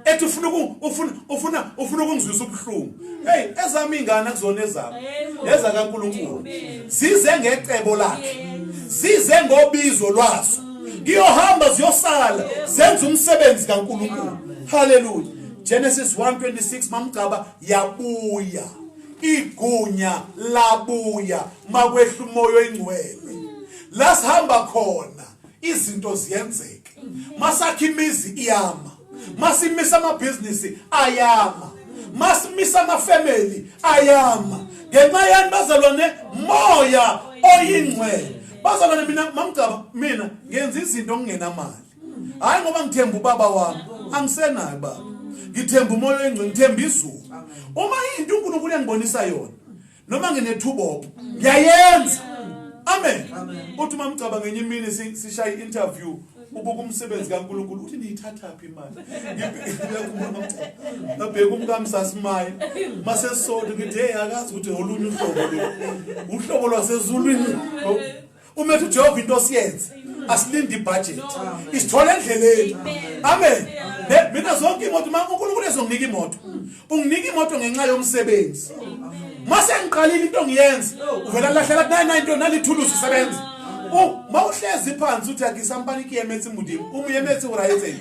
Ethi ufuna ukungizwisa ubuhlungu. Hey, ezami ingane kuzona ezami. Eza kaNkulunkulu. Size ngecebo lakhe. Size ngobizo lwaso. Ngiyohamba ziyosala zenza umsebenzi kaNkulunkulu. Hallelujah. Genesis 1:26 mamgaba yabuya. Igunya labuya makwehla umoya oyingcwele. Lasihamba khona izinto ziyenzeke. Masakha imizi iyama. Masimisa amabhizinisi ayama. Masimisa amafamily ayama. Ngenxa yani bazalwane moya oyingcwele. Bazalwane mina mamgaba mina ngenza izinto ngingenamali. Hayi ngoba ngithemba ubaba wami, angisenayo baba. Ngithemba umoya oyingcwele, ngithemba izulu. Uma into uNkulunkulu uyangibonisa yona, noma nginethubo, ngiyayenza. Amen. Uthi mamgaba ngenye imini sishaya interview ubuka umsebenzi kaNkulunkulu uthi niyithatha phi imali. Ngibheka umkamsasimaye mase sodo ngithi hey akazi ukuthi olunye uhlobo lwasezulwini. Umethu Jehova into siyenze asilindi budget isithole endleleni. Amen. Mina zonke imoto uNkulunkulu ezonginika imoto. Unginika imoto ngenxa yomsebenzi. Mase ngiqalile into ngiyenza uvela lahlela kunayo into nalithulusi sebenza. Mawuhlezi phansi uthi akisampaniki yemethi mudimi umuyemethi urayetse.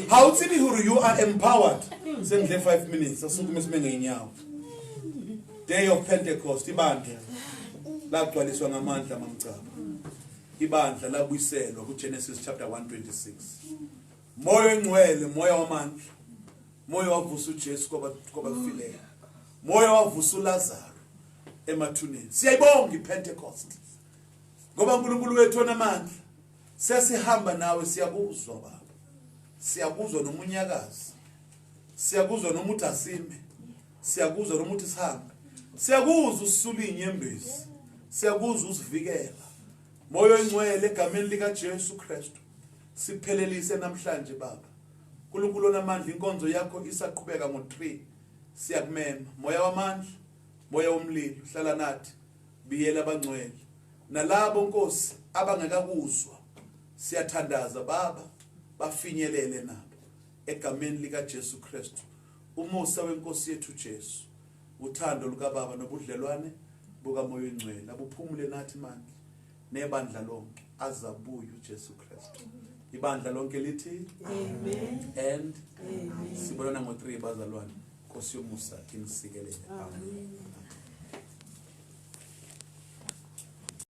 Hawutsini huru you are empowered. Sengidle 5 minutes asukume simenge inyawo. Day of Pentecost ibandla lagcwaliswa ngamandla mamcaba. Ibandla labuyiselwa kuGenesis chapter 1:26. Moya engcwele, moya wamandla. Moya wavusa uJesu kwabafileyo. Moya wavusa uLazaro emathuneni. Siyayibonga iPentecost. Ngoba uNkulunkulu wethu onamandla sesihamba nawe siyakuzwa baba. Siyakuzwa nomunyakazi. Siyakuzwa nomuthi asime. Siyakuzwa nomuthi sihambe. Siyakuzwa usula inyembezi. Siyakuzwa usivikela. Moya engcwele egameni lika Jesu Kristu. Siphelelise namhlanje baba. uNkulunkulu onamandla inkonzo yakho isaqhubeka ngo3. Siyakumema moya wamandla, moya womlilo hlala nathi. Biyela abangcwele. Nalabo Nkosi abangekakuzwa siyathandaza baba bafinyelele nabo egameni lika Jesu Kristu. Umusa wenkosi yethu Jesu, uthando luka baba nobudlelwane buka moya engcwele abuphumule nathi manje nebandla lonke azabuya uJesu Kristu. Ibandla lonke lithi amen and amen. Sibona ngo3 bazalwane Nkosi yomusa kinisikelele. Amen.